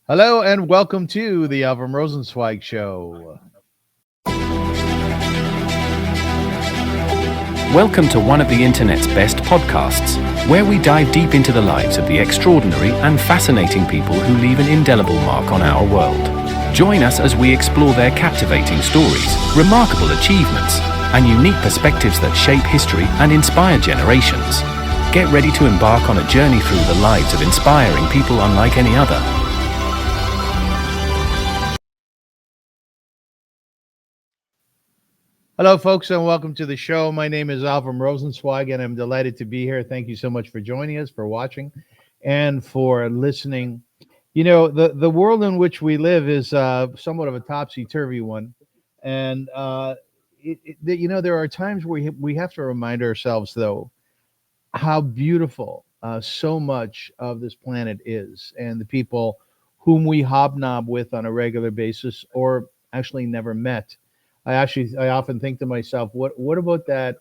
Hello and welcome to the Avrum Rosensweig Show. Welcome to one of the internet's best podcasts, where we dive deep into the lives of the extraordinary and fascinating people who leave an indelible mark on our world. Join us as we explore their captivating stories, remarkable achievements, and unique perspectives that shape history and inspire generations. Get ready to embark on a journey through the lives of inspiring people unlike any other. Hello, folks, and welcome to the show. My name is Avrum Rosensweig, and I'm delighted to be here. Thank you so much for joining us, for watching, and for listening. You know, the world in which we live is somewhat of a topsy-turvy one. And, there are times where we have to remind ourselves, though, how beautiful so much of this planet is, and the people whom we hobnob with on a regular basis or actually never met. I often think to myself, what about that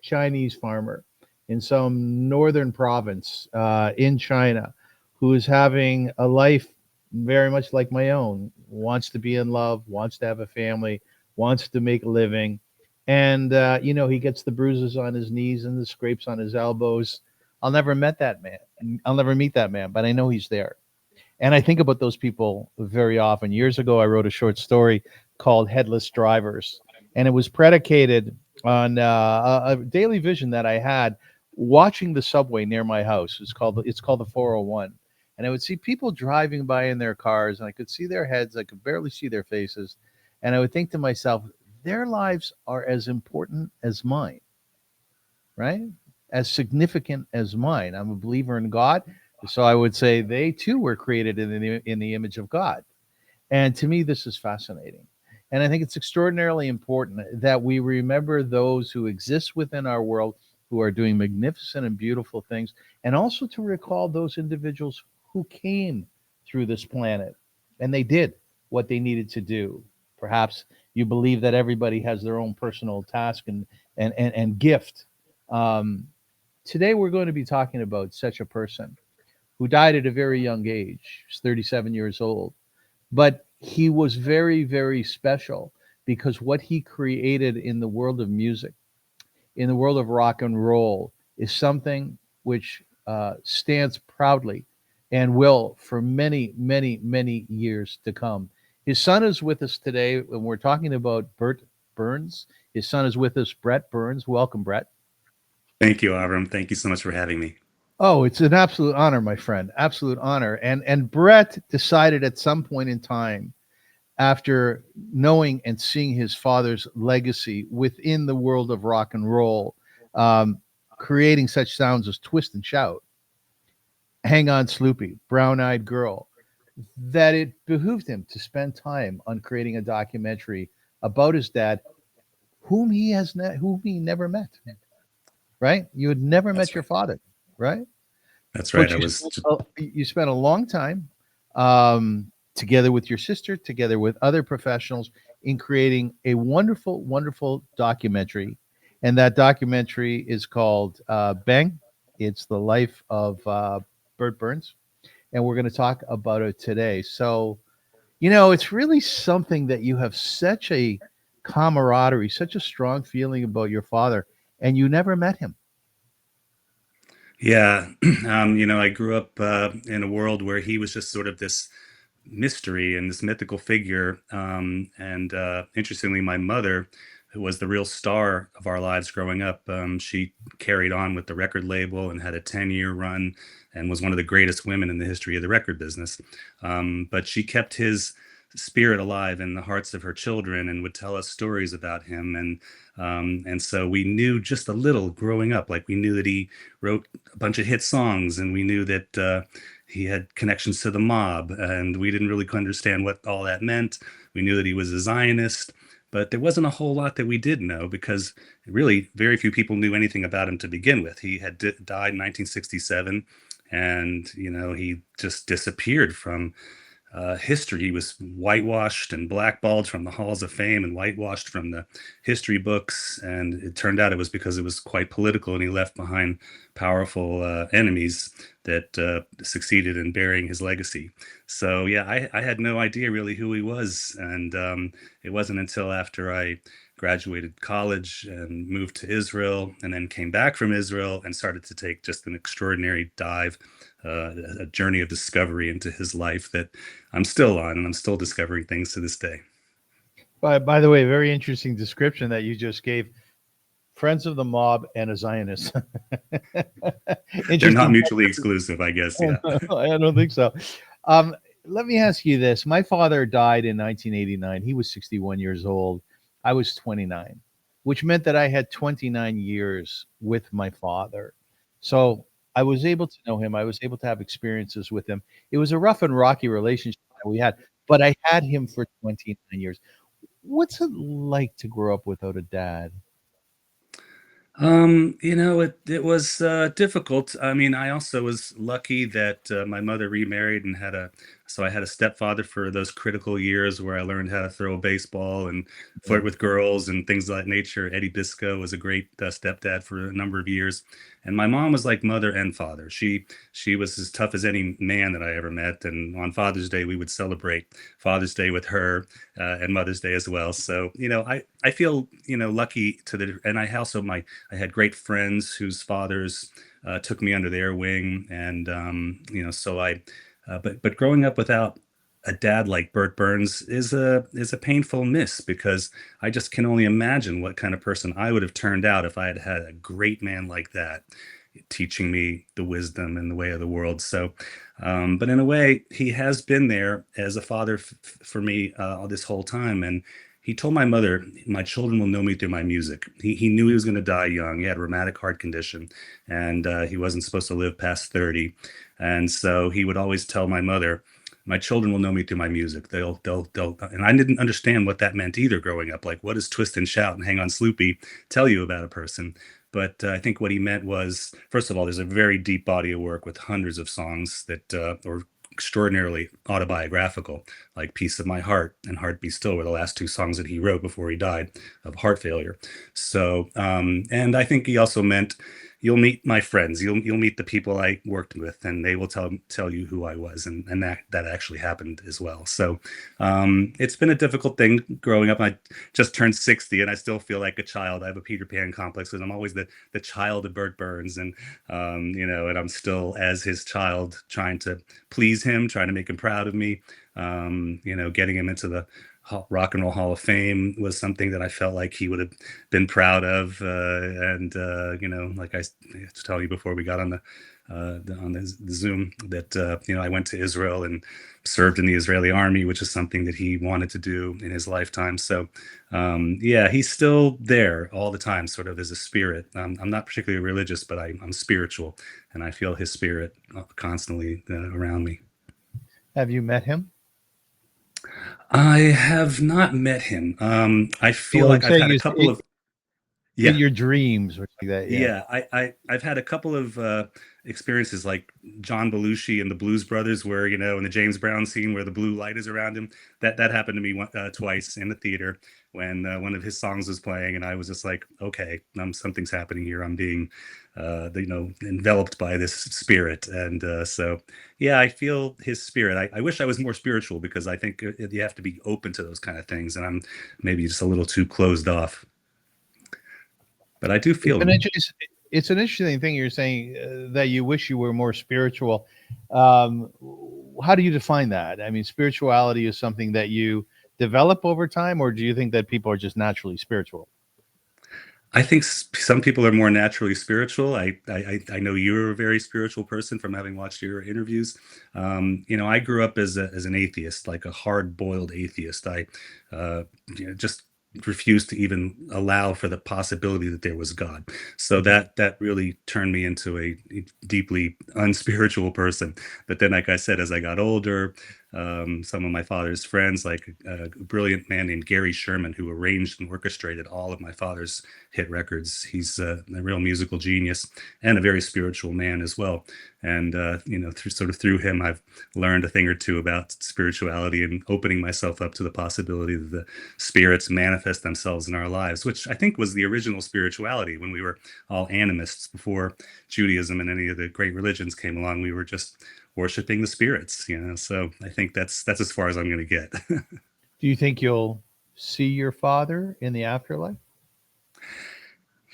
Chinese farmer in some northern province in China who is having a life very much like my own, wants to be in love, wants to have a family, wants to make a living. And, he gets the bruises on his knees and the scrapes on his elbows. I'll never meet that man, but I know he's there. And I think about those people very often. Years ago, I wrote a short story called Headless Drivers, and it was predicated on a daily vision that I had watching the subway near my house. It's called the 401, and I would see people driving by in their cars, and I could see their heads. I could barely see their faces, and I would think to myself, their lives are as important as mine, right? As significant as mine. I'm a believer in God, so I would say they too were created in the image of God. And to me, this is fascinating. And I think it's extraordinarily important that we remember those who exist within our world who are doing magnificent and beautiful things, and also to recall those individuals who came through this planet and they did what they needed to do. Perhaps you believe that everybody has their own personal task and gift. Um, Today, we're going to be talking about such a person who died at a very young age. He's 37 years old, but he was very, very special because what he created in the world of music, in the world of rock and roll, is something which stands proudly and will for many, many, many years to come. His son is with us today, and we're talking about Bert Berns. His son is with us, Brett Berns. Welcome, Brett. Thank you, Avram. Thank you so much for having me. Oh, it's an absolute honor, my friend. Absolute honor. And Brett decided at some point in time, after knowing and seeing his father's legacy within the world of rock and roll, um, creating such sounds as Twist and Shout, Hang On Sloopy, Brown Eyed Girl, that it behooved him to spend time on creating a documentary about his dad, whom he never met. Right? You had never That's met your right. father, right? That's right. But I you was. spent you spent a long time together with your sister, together with other professionals, in creating a wonderful, wonderful documentary, and that documentary is called Bang. It's the life of Bert Berns, and we're going to talk about it today. So, it's really something that you have such a camaraderie, such a strong feeling about your father, and you never met him. Yeah. I grew up in a world where he was just sort of this mystery and this mythical figure. And interestingly, my mother, who was the real star of our lives growing up, she carried on with the record label and had a 10-year run and was one of the greatest women in the history of the record business. But she kept his spirit alive in the hearts of her children and would tell us stories about him. And so we knew just a little growing up. Like we knew that he wrote a bunch of hit songs, and we knew that he had connections to the mob, and we didn't really understand what all that meant. We knew that he was a Zionist, but there wasn't a whole lot that we did know because really very few people knew anything about him to begin with. He had died in 1967, and he just disappeared from history. He was whitewashed and blackballed from the halls of fame and whitewashed from the history books. And it turned out it was because it was quite political, and he left behind powerful enemies that succeeded in burying his legacy. So yeah, I had no idea really who he was, and it wasn't until after I graduated college and moved to Israel, and then came back from Israel and started to take just an extraordinary dive, a journey of discovery into his life that I'm still on, and I'm still discovering things to this day. By the way, very interesting description that you just gave. Friends of the mob and a Zionist. They're not mutually exclusive, I guess. Yeah. I don't think so. Let me ask you this. My father died in 1989. He was 61 years old. I was 29, which meant that I had 29 years with my father. So I was able to know him. I was able to have experiences with him. It was a rough and rocky relationship that we had, but I had him for 29 years. What's it like to grow up without a dad? It was difficult. I mean, I also was lucky that my mother remarried and so I had a stepfather for those critical years where I learned how to throw a baseball and flirt with girls and things of that nature. Eddie Bisco was a great stepdad for a number of years. And my mom was like mother and father. She was as tough as any man that I ever met. And on Father's Day, we would celebrate Father's Day with her and Mother's Day as well. So, I feel, lucky and I had great friends whose fathers took me under their wing. And, but growing up without a dad like Bert Berns is a painful miss, because I just can only imagine what kind of person I would have turned out if I had had a great man like that teaching me the wisdom and the way of the world. So, but in a way, he has been there as a father for me this whole time. And he told my mother, "My children will know me through my music." He knew he was going to die young. He had a rheumatic heart condition, and he wasn't supposed to live past 30. And so he would always tell my mother, "My children will know me through my music. They'll." And I didn't understand what that meant either growing up. Like, what does twist and shout and hang on Sloopy tell you about a person? But I think what he meant was, first of all, there's a very deep body of work with hundreds of songs that are extraordinarily autobiographical, like "Piece of My Heart" and "Heart Be Still" were the last two songs that he wrote before he died of heart failure. So, and I think he also meant, you'll meet my friends, you'll meet the people I worked with, and they will tell you who I was, and that actually happened as well. So it's been a difficult thing growing up. I just turned 60 and I still feel like a child. I have a Peter Pan complex because I'm always the child of Bert Berns, and and I'm still as his child, trying to please him, trying to make him proud of me. Getting him into the Rock and Roll Hall of Fame was something that I felt like he would have been proud of. Like I was telling you before we got on the Zoom, that I went to Israel and served in the Israeli army, which is something that he wanted to do in his lifetime. So he's still there all the time, sort of as a spirit. I'm not particularly religious, but I'm spiritual, and I feel his spirit constantly around me. Have you met him? I have not met him. I feel like I've had a couple of in your dreams or like that. Yeah, I've had a couple of experiences, like John Belushi and the Blues Brothers, where in the James Brown scene where the blue light is around him. That happened to me twice in the theater when one of his songs was playing, and I was just like, okay, something's happening here. I'm being enveloped by this spirit. And so I feel his spirit. I wish I was more spiritual, because I think you have to be open to those kind of things, and I'm maybe just a little too closed off. But I do feel it's an interesting thing you're saying, that you wish you were more spiritual. How do you define that? I mean, spirituality is something that you develop over time, or do you think that people are just naturally spiritual? I think some people are more naturally spiritual. I know you're a very spiritual person from having watched your interviews. I grew up as an atheist, like a hard-boiled atheist. I just refused to even allow for the possibility that there was God. So that really turned me into a deeply unspiritual person. But then, like I said, as I got older, some of my father's friends, like a brilliant man named Gary Sherman, who arranged and orchestrated all of my father's hit records. He's a real musical genius and a very spiritual man as well. And through him, I've learned a thing or two about spirituality and opening myself up to the possibility that the spirits manifest themselves in our lives, which I think was the original spirituality when we were all animists before Judaism and any of the great religions came along. We were just worshiping the spirits, so I think that's as far as I'm going to get. Do you think you'll see your father in the afterlife?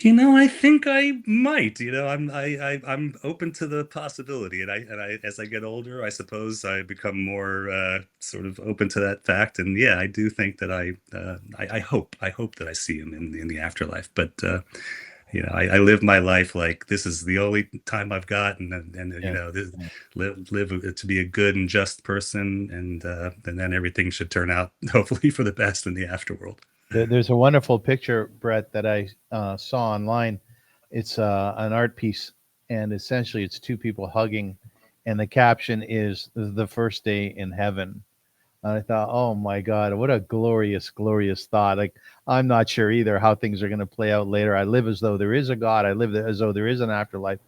I think I might. I'm open to the possibility, and I as I get older, I suppose I become more sort of open to that fact. And yeah, I do think that I hope that I see him in the afterlife. But I live my life like this is the only time I've got, and live to be a good and just person, and then everything should turn out hopefully for the best in the afterworld. There's a wonderful picture, Brett, that I saw online. It's an art piece, and essentially it's two people hugging, and the caption is "The first day in heaven." And I thought, oh my God, what a glorious, glorious thought. Like, I'm not sure either how things are going to play out later. I live as though there is a God. I live as though there is an afterlife.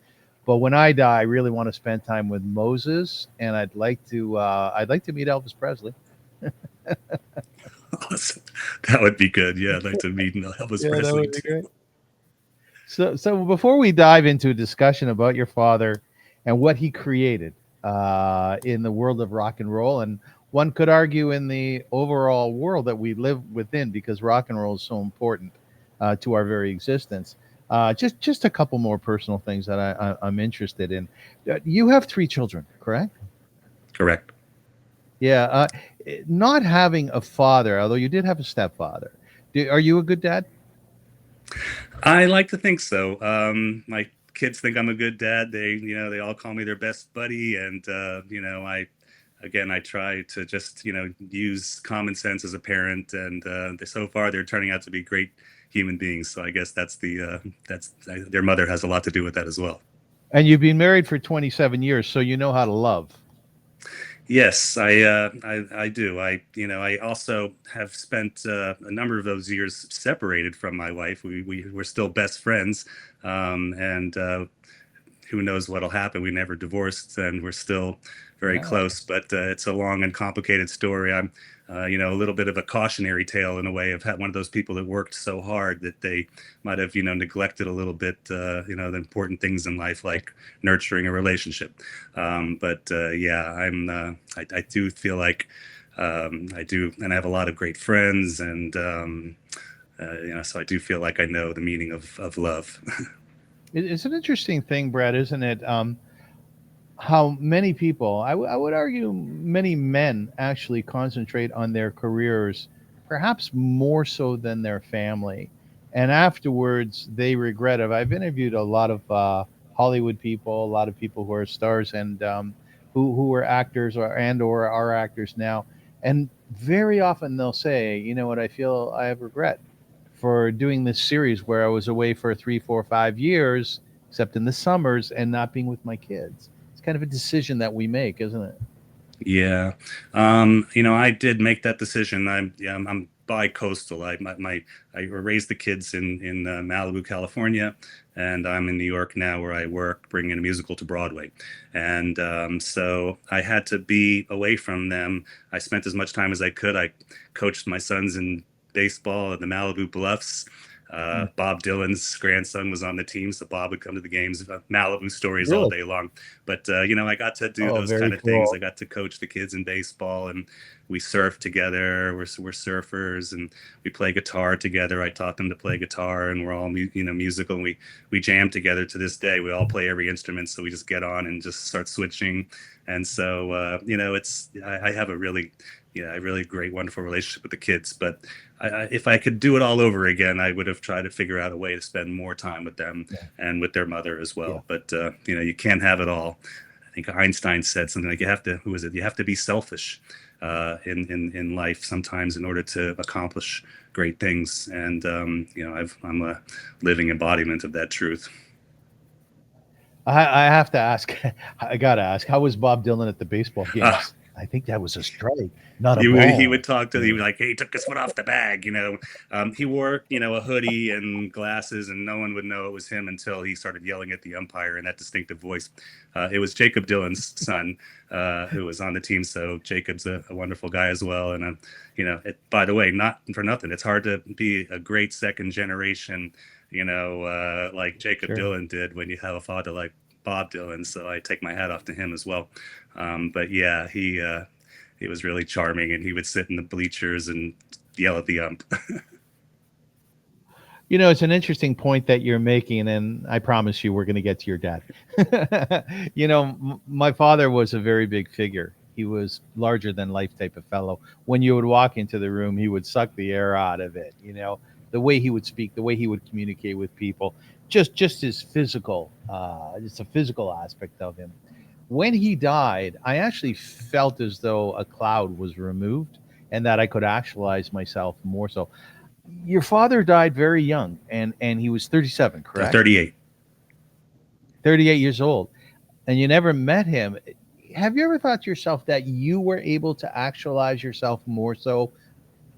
But when I die, I really want to spend time with Moses, and I'd like to meet Elvis Presley. Awesome. That would be good. Yeah, I'd like to meet Elvis Presley too. Great. So before we dive into a discussion about your father and what he created in the world of rock and roll, and one could argue in the overall world that we live within, because rock and roll is so important to our very existence. Just a couple more personal things that I'm interested in. You have 3 children, correct? Correct. Yeah. Not having a father, although you did have a stepfather, are you a good dad? I like to think so. My kids think I'm a good dad. They all call me their best buddy, and I try to just use common sense as a parent, and so far they're turning out to be great human beings. So I guess their mother has a lot to do with that as well. And you've been married for 27 years, so you know how to love. Yes, I do. I also have spent a number of those years separated from my wife. We're still best friends, and who knows what'll happen. We never divorced, and we're still very close. But it's a long and complicated story. I'm, a little bit of a cautionary tale in a way of one of those people that worked so hard that they might have, neglected a little bit, the important things in life, like nurturing a relationship. I do feel like I do, and I have a lot of great friends, and so I do feel like I know the meaning of love. It's an interesting thing, Brett, isn't it? How many people, I would argue many men actually concentrate on their careers, perhaps more so than their family. And afterwards, they regret it. I've interviewed a lot of Hollywood people, a lot of people who are stars and who are actors or are actors now. And very often they'll say, you know what, I feel I have regret for doing this series where I was away for 3, 4, 5 years, except in the summers, and not being with my kids. It's kind of a decision that we make, isn't it? Yeah. I did make that decision. I'm bi-coastal. I raised the kids in Malibu, California, and I'm in New York now where I work, bringing a musical to Broadway. And so I had to be away from them. I spent as much time as I could. I coached my sons in baseball at the Malibu Bluffs. Bob Dylan's grandson was on the team, so Bob would come to the games, Malibu stories all day long. But I got to do those kind of things. I got to coach the kids in baseball, and we surf together. We're surfers, and we play guitar together. I taught them to play guitar, and we're all musical. And we jam together to this day. We all play every instrument, so we just get on and just start switching. And so I have a really great, wonderful relationship with the kids. But if I could do it all over again, I would have tried to figure out a way to spend more time with them and with their mother as well. Yeah. But you can't have it all. I think Einstein said something like, you have to be selfish in life sometimes in order to accomplish great things. And I'm a living embodiment of that truth. I have to ask. I gotta ask. How was Bob Dylan at the baseball games? I think that was a strike, not a He ball. would talk to, he was like, hey, he took his foot off the bag, you know. He wore, you know, a hoodie and glasses, and no one would know it was him until he started yelling at the umpire in that distinctive voice. It was Jacob Dylan's son, who was on the team. So Jacob's a wonderful guy as well. And, you know, by the way, not for nothing, it's hard to be a great second generation, you know, like Jacob Dylan did when you have a father like Bob Dylan. So I take my hat off to him as well. But yeah, he was really charming, and he would sit in the bleachers and yell at the ump. You know, it's an interesting point that you're making, and I promise you we're going to get to your dad. You know, my father was a very big figure. He was larger than life type of fellow. When you would walk into the room, he would suck the air out of it. You know, the way he would speak, the way he would communicate with people, just his physical, just a physical aspect of him. When he died, I actually felt as though a cloud was removed and that I could actualize myself more so. Your father died very young, and he was 37, correct? 38. 38 years old, and you never met him. Have you ever thought to yourself that you were able to actualize yourself more so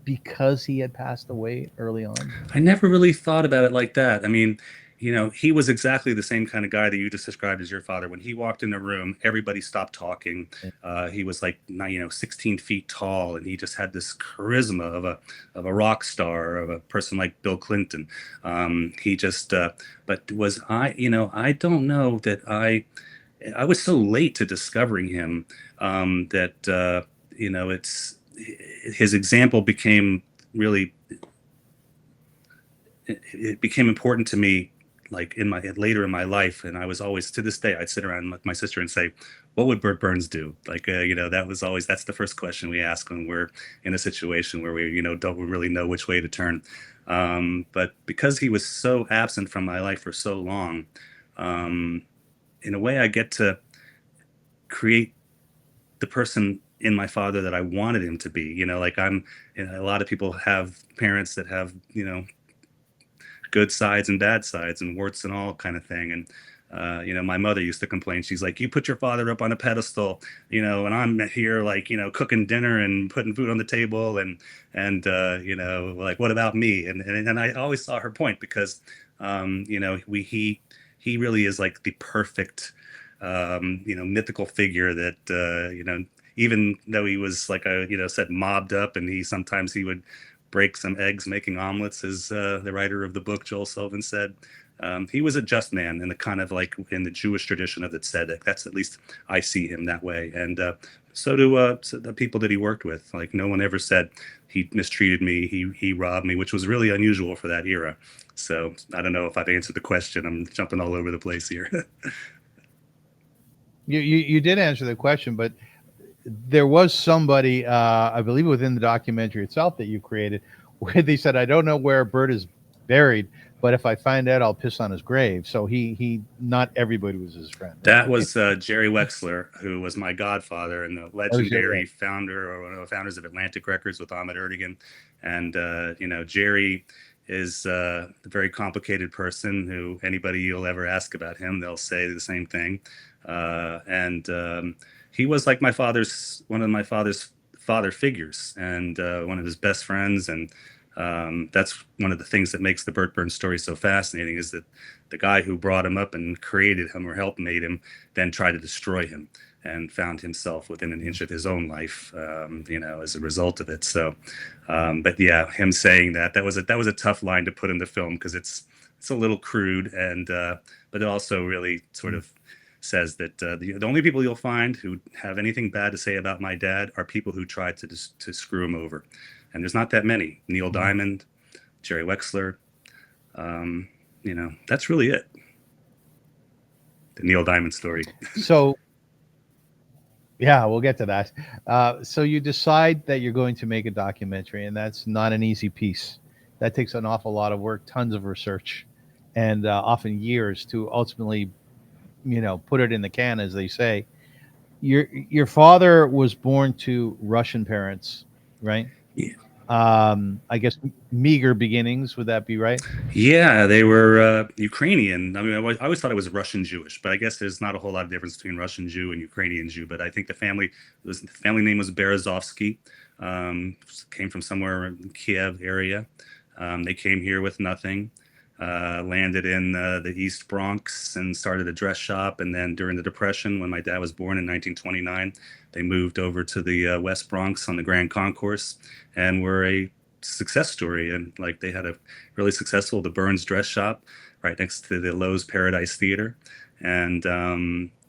because he had passed away early on? I never really thought about it like that. I mean, you know, he was exactly the same kind of guy that you just described as your father. When he walked in the room, everybody stopped talking. He was like, 16 feet tall, and he just had this charisma of a rock star, of a person like Bill Clinton. He just, but was I, you know, I don't know that I was so late to discovering him, that you know, it's his example became really, it became important to me, like in my later in my life. And I was always, to this day, I'd sit around with my sister and say, what would Bert Berns do? Like, you know, that's the first question we ask when we're in a situation where we, you know, don't really know which way to turn. But because he was so absent from my life for so long, in a way I get to create the person in my father that I wanted him to be. You know, like you know, a lot of people have parents that have, you know, good sides and bad sides and warts and all kind of thing. And, you know, my mother used to complain. She's like, you put your father up on a pedestal, you know, and I'm here, like, you know, cooking dinner and putting food on the table. And you know, like, what about me? And I always saw her point, because, you know, he really is like the perfect, you know, mythical figure that, you know, even though he was, like, you know, said mobbed up, and he would break some eggs making omelets, as the writer of the book, Joel Sullivan, said. He was a just man, in the kind of, like, in the Jewish tradition of the tzedek. That's, at least I see him that way. And so do so the people that he worked with. Like, no one ever said he mistreated me, he robbed me, which was really unusual for that era. So I don't know if I've answered the question. I'm jumping all over the place here. You did answer the question, but there was somebody, I believe within the documentary itself that you created, where they said, I don't know where Bert is buried, but if I find out, I'll piss on his grave. So he not everybody was his friend. That was Jerry Wexler, who was my godfather and the legendary founder, or one of the founders of Atlantic Records with Ahmet Ertegun. And, you know, Jerry is a very complicated person who, anybody you'll ever ask about him, they'll say the same thing. And he was like one of my father's father figures, and one of his best friends. And that's one of the things that makes the Bert Berns story so fascinating, is that the guy who brought him up and created him or helped made him then tried to destroy him, and found himself within an inch of his own life, you know, as a result of it. So, but yeah, him saying that was a tough line to put in the film, because it's a little crude, and but it also really sort of says that the only people you'll find who have anything bad to say about my dad are people who tried to screw him over. And there's not that many. Neil Diamond, Jerry Wexler, you know, that's really it. The Neil Diamond story. So, yeah, we'll get to that. So you decide that you're going to make a documentary, and that's not an easy piece. That takes an awful lot of work, tons of research, and often years to ultimately, you know, put it in the can, as they say. Your father was born to Russian parents, right? Yeah. I guess meager beginnings. Would that be right? Yeah, they were Ukrainian. I mean, I always thought it was Russian Jewish, but I guess there's not a whole lot of difference between Russian Jew and Ukrainian Jew. But I think the family name was Berezovsky. Came from somewhere in Kiev area. They came here with nothing, landed in the East Bronx and started a dress shop. And then during the Depression, when my dad was born in 1929, they moved over to the West Bronx on the Grand Concourse and were a success story. And like they had a really successful, the Berns dress shop right next to the Lowe's Paradise Theater. And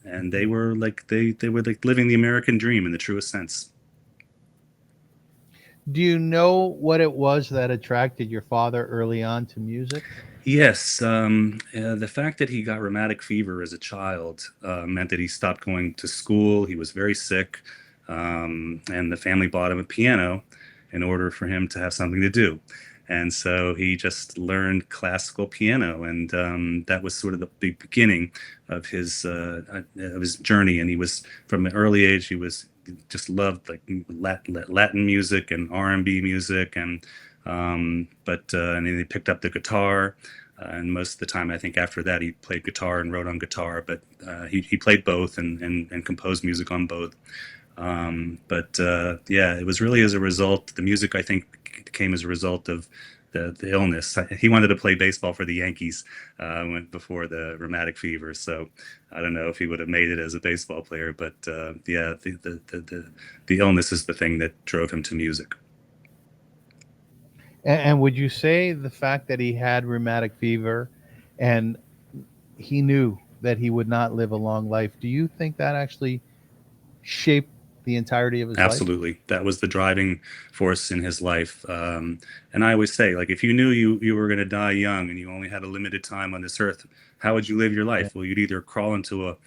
they were like, they were like living the American dream in the truest sense. Do you know what it was that attracted your father early on to music? Yes, the fact that he got rheumatic fever as a child meant that he stopped going to school. He was very sick, and the family bought him a piano in order for him to have something to do. And so he just learned classical piano, and that was sort of the beginning of his journey. And he was, from an early age, he was just loved like Latin music and R&B music, and then he picked up the guitar. And most of the time, I think after that, he played guitar and wrote on guitar, but he played both and composed music on both. Yeah, it was really as a result, the music I think came as a result of the illness. He wanted to play baseball for the Yankees before the rheumatic fever. So I don't know if he would have made it as a baseball player, but yeah, the illness is the thing that drove him to music. And would you say the fact that he had rheumatic fever and he knew that he would not live a long life, do you think that actually shaped the entirety of his life? Absolutely. That was the driving force in his life. And I always say, like, if you knew you were going to die young and you only had a limited time on this earth, how would you live your life? Well, you'd either crawl into a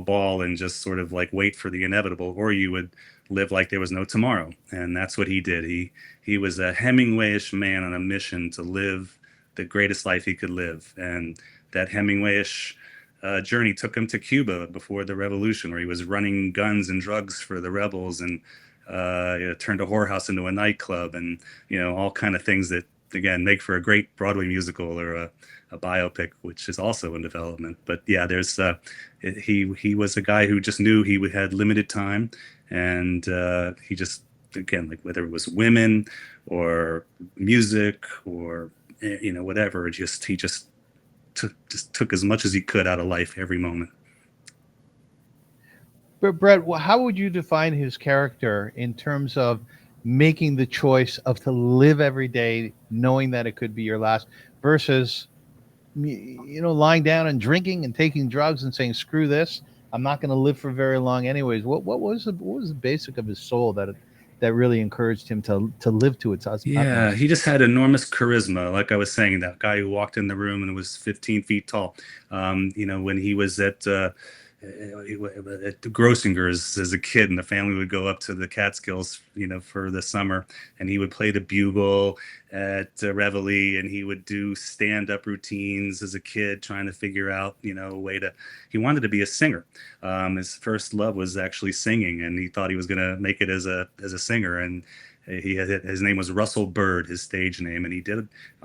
ball and just sort of like wait for the inevitable, or you would live like there was no tomorrow. And that's what he did. He was a Hemingwayish man on a mission to live the greatest life he could live. And that Hemingwayish journey took him to Cuba before the revolution, where he was running guns and drugs for the rebels, and turned a whorehouse into a nightclub, and all kind of things that again make for a great Broadway musical or a biopic, which is also in development. But yeah, there's he was a guy who just knew he had limited time, and he just, again, like whether it was women or music or whatever, he just took as much as he could out of life every moment. But Brett, how would you define his character in terms of making the choice of to live every day knowing that it could be your last, versus lying down and drinking and taking drugs and saying, screw this, I'm not going to live for very long anyways? What was the basic of his soul that really encouraged him to live to its utmost? Yeah, he just had enormous charisma. Like I was saying, that guy who walked in the room and was 15 feet tall. When he was at Grossinger's as a kid, and the family would go up to the Catskills, for the summer, and he would play the bugle at Reveille, and he would do stand-up routines as a kid, trying to figure out, a way to. He wanted to be a singer. His first love was actually singing, and he thought he was going to make it as a singer. And his name was Russell Bird, his stage name, and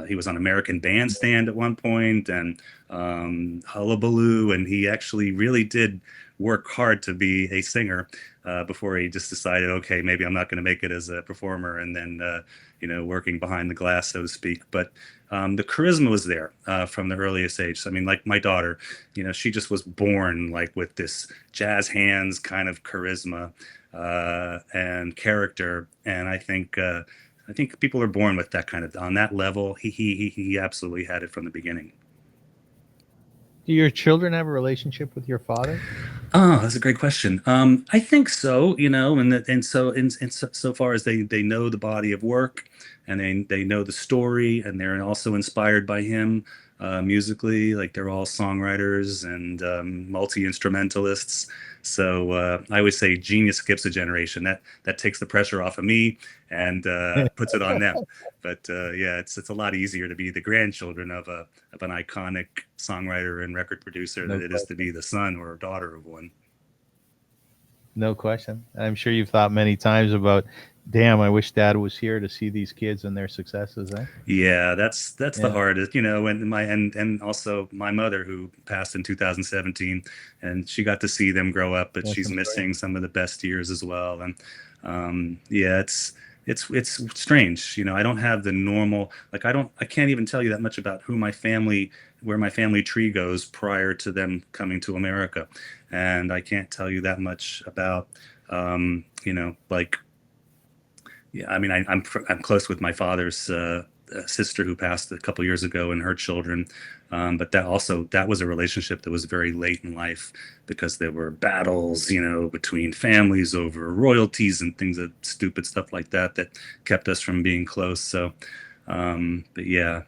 he was on American Bandstand at one point, and Hullabaloo, and he actually really did work hard to be a singer before he just decided, okay, maybe I'm not going to make it as a performer, and then working behind the glass, so to speak. But the charisma was there from the earliest age. I mean, like my daughter, she just was born like with this jazz hands kind of charisma and character, and I think people are born with that kind of, on that level. He absolutely had it from the beginning. Do your children have a relationship with your father? Oh, that's a great question. I think so, so far as they know the body of work, and they know the story, and they're also inspired by him musically. Like they're all songwriters and multi-instrumentalists. So I always say genius skips a generation. That takes the pressure off of me and puts it on them. But yeah, it's a lot easier to be the grandchildren of an iconic songwriter and record producer than it is to be the son or daughter of one. No question. I'm sure you've thought many times about Damn, I wish Dad was here to see these kids and their successes. Eh? Yeah, that's the Yeah, hardest, and also my mother who passed in 2017, and she got to see them grow up, but yes, she's I'm sorry. missing some of the best years as well. And yeah, it's strange. I don't have the normal, like I can't even tell you that much about where my family tree goes prior to them coming to America, and I can't tell you that much about like yeah, I mean, I'm close with my father's sister who passed a couple years ago and her children, but that was a relationship that was very late in life because there were battles, between families over royalties and things that stupid stuff like that kept us from being close. So, but yeah,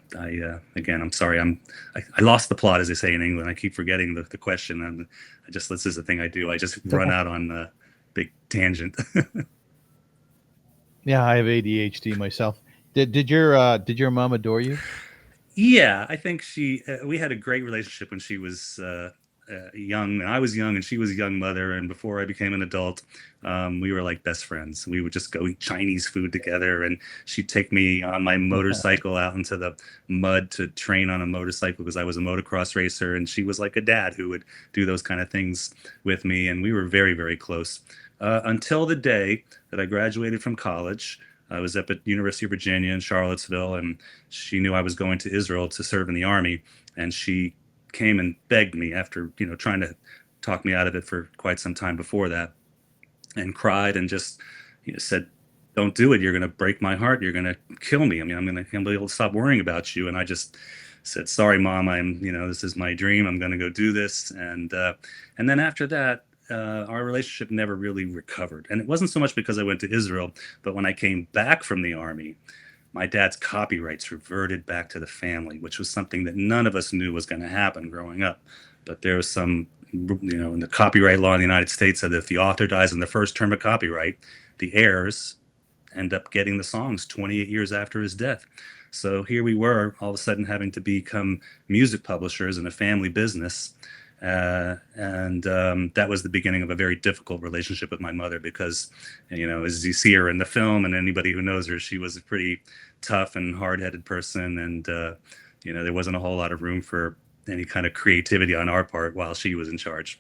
again, I'm sorry, I lost the plot, as they say in England. I keep forgetting the question, and this is the thing I do. I just It's run okay. out on a big tangent. Yeah, I have ADHD myself. Did your mom adore you? Yeah, I think we had a great relationship when she was young, and I was young, and she was a young mother. And before I became an adult, we were like best friends. We would just go eat Chinese food together, and she'd take me on my motorcycle out into the mud to train on a motorcycle because I was a motocross racer. And she was like a dad who would do those kind of things with me, and we were very, very close until the day that I graduated from college. I was up at University of Virginia in Charlottesville, and she knew I was going to Israel to serve in the army, and she came and begged me after trying to talk me out of it for quite some time before that, and cried and just said, "Don't do it. You're going to break my heart. You're going to kill me. I mean, I'm going to be able to stop worrying about you." And I just said, "Sorry, Mom. This is my dream. I'm going to go do this." And then after that, our relationship never really recovered. And it wasn't so much because I went to Israel, but when I came back from the army, my dad's copyrights reverted back to the family, which was something that none of us knew was going to happen growing up. But there was some, in the copyright law in the United States said that if the author dies in the first term of copyright, the heirs end up getting the songs 28 years after his death. So here we were, all of a sudden having to become music publishers in a family business. And that was the beginning of a very difficult relationship with my mother because, as you see her in the film and anybody who knows her, she was a pretty tough and hard-headed person. And, there wasn't a whole lot of room for any kind of creativity on our part while she was in charge.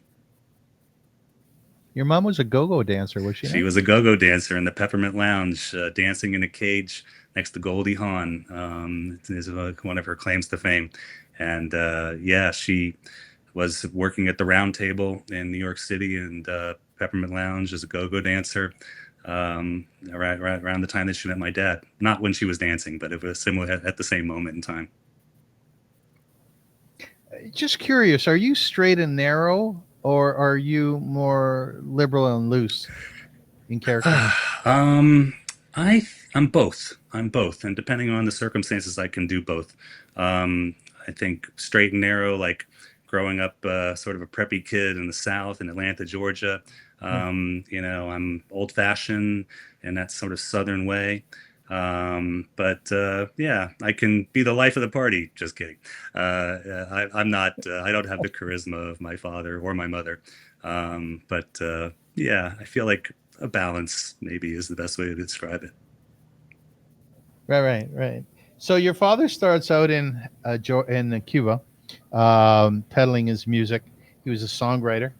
Your mom was a go-go dancer, was she She not? was a go-go dancer in the Peppermint Lounge, dancing in a cage next to Goldie Hawn. Is one of her claims to fame. And yeah, she was working at the Round Table in New York City and Peppermint Lounge as a go-go dancer around the time that she met my dad. Not when she was dancing, but it was similar at the same moment in time. Just curious, are you straight and narrow, or are you more liberal and loose in character? um, I'm both. I'm both, and depending on the circumstances, I can do both. I think straight and narrow, like growing up, sort of a preppy kid in the South in Atlanta, Georgia. Yeah. I'm old fashioned in that sort of Southern way. But yeah, I can be the life of the party. Just kidding. I'm not. I don't have the charisma of my father or my mother. But yeah, I feel like a balance maybe is the best way to describe it. Right. So your father starts out in Cuba, peddling his music. He was a songwriter.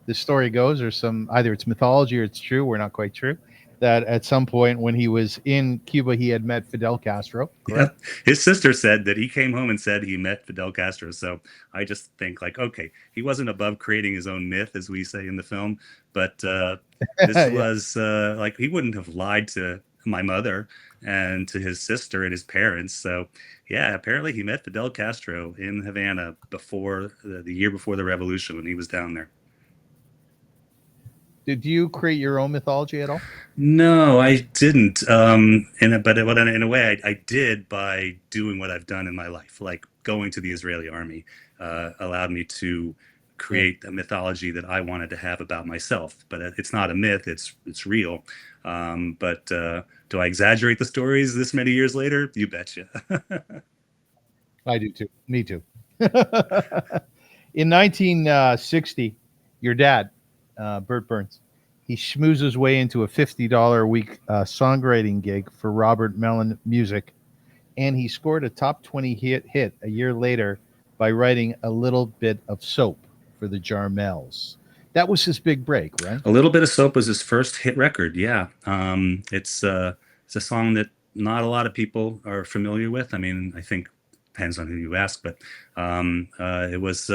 The story goes, or either it's mythology or it's true. We're not quite sure that at some point when he was in Cuba, he had met Fidel Castro. Yeah, Correct? his sister said that he came home and said he met Fidel Castro. So I just think like, okay, he wasn't above creating his own myth, as we say in the film, but this Yeah. was like he wouldn't have lied to my mother and to his sister and his parents. So yeah, apparently he met Fidel Castro in Havana before the year before the revolution when he was down there. Did you create your own mythology at all? No, I didn't. In a way, I did by doing what I've done in my life, like going to the Israeli army, allowed me to Yeah. create a mythology that I wanted to have about myself. But it's not a myth; it's real. But do I exaggerate the stories this many years later? You betcha. I do too. Me too. In 1960, your dad, Bert Berns, he schmoozed his way into a $50 a week songwriting gig for Robert Mellon Music, and he scored a top 20 hit a year later by writing A Little Bit of Soap for the Jarmels. That was his big break, right? A Little Bit of Soap was his first hit record. Yeah. It's a song that not a lot of people are familiar with. I mean, I think depends on who you ask, but it was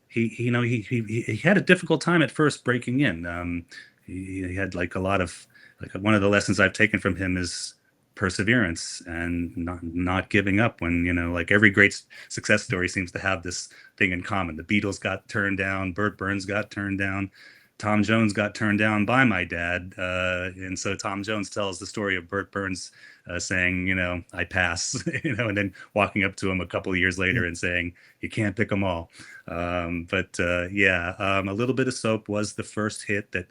he had a difficult time at first breaking in. He had like a lot of like one of the lessons I've taken from him is perseverance and not giving up when, like every great success story seems to have this thing in common. The Beatles got turned down, Bert Berns got turned down, Tom Jones got turned down by my dad. And so Tom Jones tells the story of Bert Berns saying, I pass, and then walking up to him a couple of years later and saying, you can't pick them all. A Little Bit of Soap was the first hit that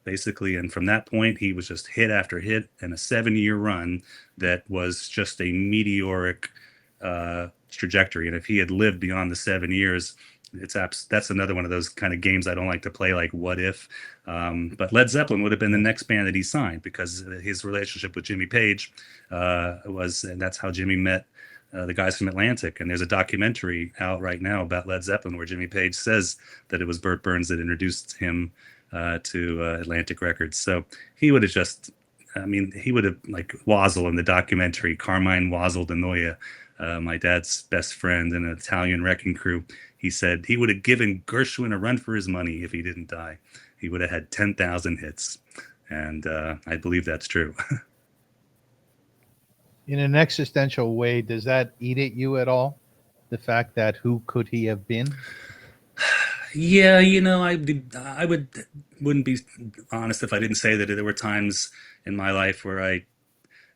basically, and from that point, he was just hit after hit in a 7-year run that was just a meteoric trajectory. And if he had lived beyond the 7 years, that's another one of those kind of games I don't like to play, like what if. But Led Zeppelin would have been the next band that he signed because his relationship with Jimmy Page and that's how Jimmy met the guys from Atlantic. And there's a documentary out right now about Led Zeppelin where Jimmy Page says that it was Bert Berns that introduced him to Atlantic Records. So he would have he would have, like Wazzle in the documentary, Carmine Wazzle de Noia, my dad's best friend in an Italian wrecking crew. He said he would have given Gershwin a run for his money if he didn't die. He would have had 10,000 hits. And I believe that's true. In an existential way, does that eat at you at all? The fact that who could he have been? Yeah, I wouldn't be honest if I didn't say that there were times in my life where I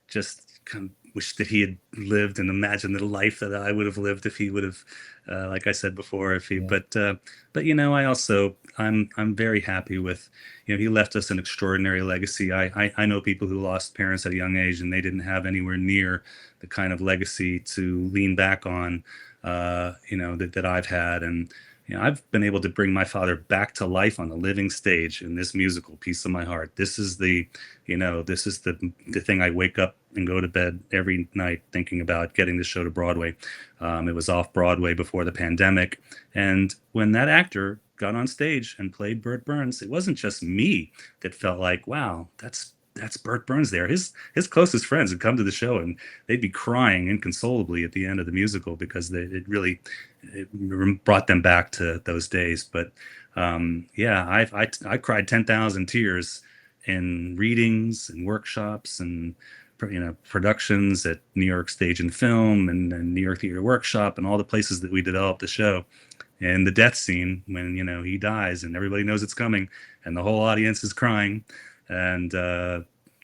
just kind of wish that he had lived and imagined the life that I would have lived if he would have, like I said before, if he. Yeah. But I also I'm very happy with, he left us an extraordinary legacy. I know people who lost parents at a young age and they didn't have anywhere near the kind of legacy to lean back on, that I've had. And I've been able to bring my father back to life on the living stage in this musical, Piece of My Heart. This is the thing I wake up and go to bed every night thinking about getting this show to Broadway. It was off Broadway before the pandemic. And when that actor got on stage and played Bert Berns, it wasn't just me that felt like, wow, that's Bert Berns there. His closest friends would come to the show and they'd be crying inconsolably at the end of the musical because it really brought them back to those days. But I cried 10,000 tears in readings and workshops and productions at New York Stage and Film and New York Theater Workshop and all the places that we developed the show. And the death scene when he dies and everybody knows it's coming and the whole audience is crying. And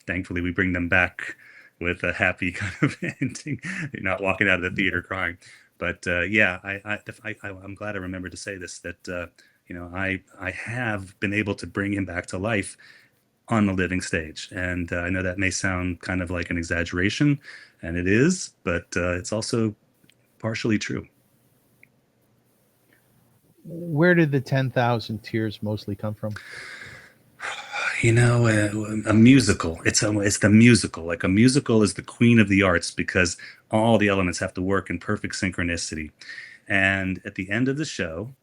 thankfully, we bring them back with a happy kind of ending. You're not walking out of the theater crying. But I'm glad I remembered to say this, that I have been able to bring him back to life on the living stage. And I know that may sound kind of like an exaggeration, and it is, but it's also partially true. Where did the 10,000 tears mostly come from? A musical. It's the musical. Like a musical is the queen of the arts because all the elements have to work in perfect synchronicity. And at the end of the show,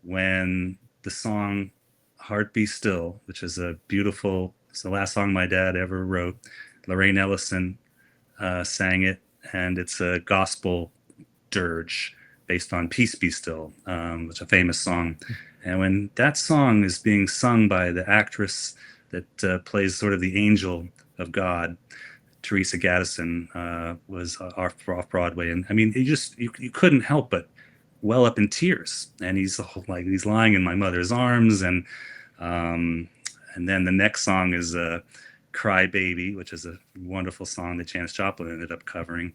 when the song Heart Be Still, which is it's the last song my dad ever wrote, Lorraine Ellison sang it, and it's a gospel dirge based on Peace Be Still, which is a famous song. And when that song is being sung by the actress that plays sort of the angel of God, Teresa Gaddison, was off Broadway. And I mean, you couldn't help but well up in tears. And he's lying in my mother's arms. And then the next song is Cry Baby, which is a wonderful song that Janis Joplin ended up covering.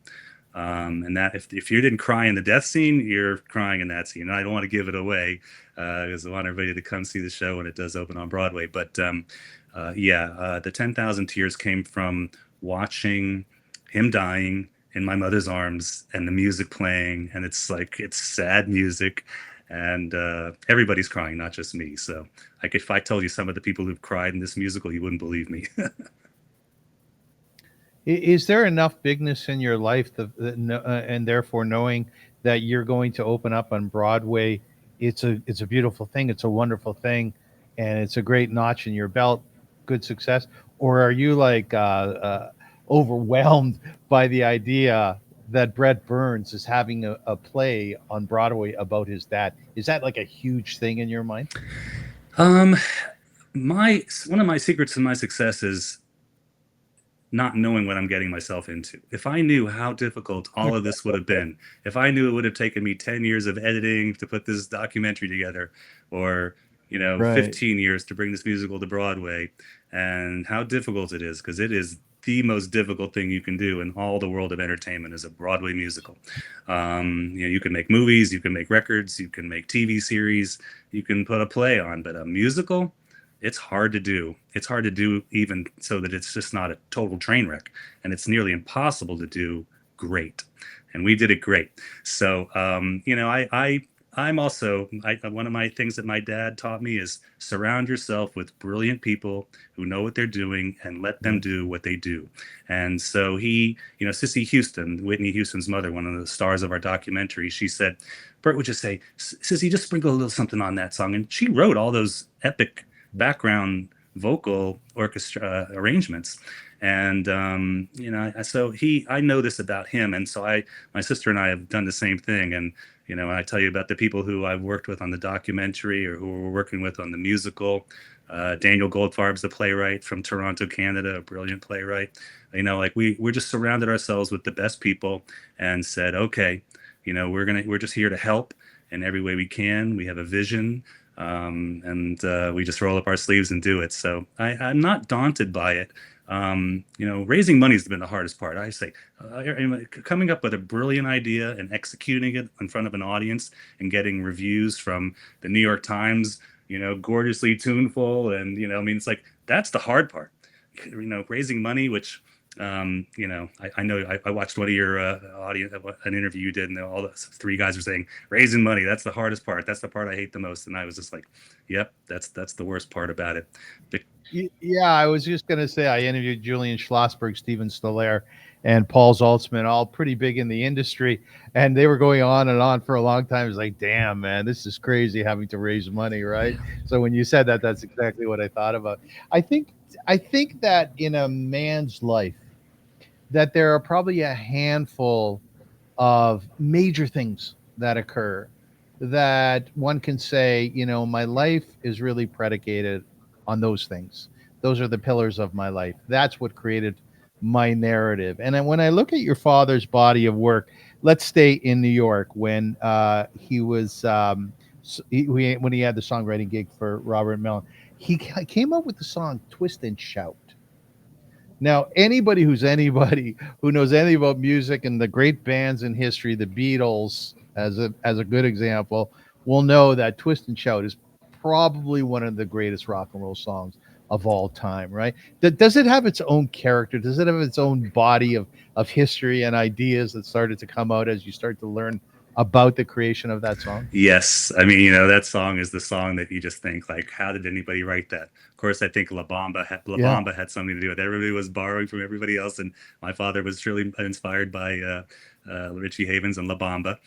And that if you didn't cry in the death scene, you're crying in that scene. And I don't want to give it away because I want everybody to come see the show when it does open on Broadway. But the 10,000 tears came from watching him dying in my mother's arms and the music playing. And it's sad music. and everybody's crying, not just me. So if I told you some of the people who've cried in this musical, you wouldn't believe me. Is there enough bigness in your life and therefore knowing that you're going to open up on Broadway, it's a beautiful thing, it's a wonderful thing, and it's a great notch in your belt, good success, or are you like overwhelmed by the idea that Brett Berns is having a play on Broadway about his dad? Is that like a huge thing in your mind? um, one of my secrets to my success is not knowing what I'm getting myself into. If I knew how difficult all of this would have been, if I knew it would have taken me 10 years of editing to put this documentary together, or, Right. 15 years to bring this musical to Broadway, and how difficult it is, because it is the most difficult thing you can do in all the world of entertainment is a Broadway musical. You can make movies, you can make records, you can make TV series, you can put a play on, but a musical, it's hard to do. It's hard to do even so that it's just not a total train wreck, and it's nearly impossible to do great. And we did it great. So, I'm also one of my things that my dad taught me is surround yourself with brilliant people who know what they're doing and let them do what they do. And so Sissy Houston, Whitney Houston's mother, one of the stars of our documentary, she said, Bert would just say, Sissy, just sprinkle a little something on that song. And she wrote all those epic background vocal orchestra arrangements. And so I know this about him, and so my sister and I have done the same thing. And I tell you about the people who I've worked with on the documentary or who we're working with on the musical. Daniel Goldfarb's the playwright from Toronto, Canada, a brilliant playwright. We're just surrounded ourselves with the best people and said, okay, we're just here to help in every way we can. We have a vision. And we just roll up our sleeves and do it. So I'm not daunted by it. Raising money has been the hardest part. I say, coming up with a brilliant idea and executing it in front of an audience and getting reviews from the New York Times, gorgeously tuneful. And, it's like, that's the hard part. Raising money, which I know I watched one of your audience, an interview you did, and all the three guys were saying raising money. That's the hardest part. That's the part I hate the most. And I was just like, yep, that's the worst part about it. Yeah, I was just going to say I interviewed Julian Schlossberg, Steven Stolaire, and Paul Zaltzman, all pretty big in the industry, and they were going on and on for a long time. It's like, damn, man, this is crazy having to raise money, right? So when you said that, that's exactly what I thought about. I think that in a man's life, that there are probably a handful of major things that occur that one can say, my life is really predicated on those things. Those are the pillars of my life. That's what created my narrative. And then when I look at your father's body of work, let's stay in New York when he was when he had the songwriting gig for Robert Mellon. He came up with the song "Twist and Shout." Now, anybody who knows anything about music and the great bands in history, the Beatles as a good example, will know that "Twist and Shout" is probably one of the greatest rock and roll songs of all time, right? Does it have its own character? Does it have its own body of history and ideas that started to come out as you start to learn about the creation of that song? Yes. I mean, that song is the song that you just think, like, how did anybody write that? Of course, I think La Yeah. Bamba had something to do with it. Everybody was borrowing from everybody else. And my father was truly inspired by Richie Havens and La Bamba.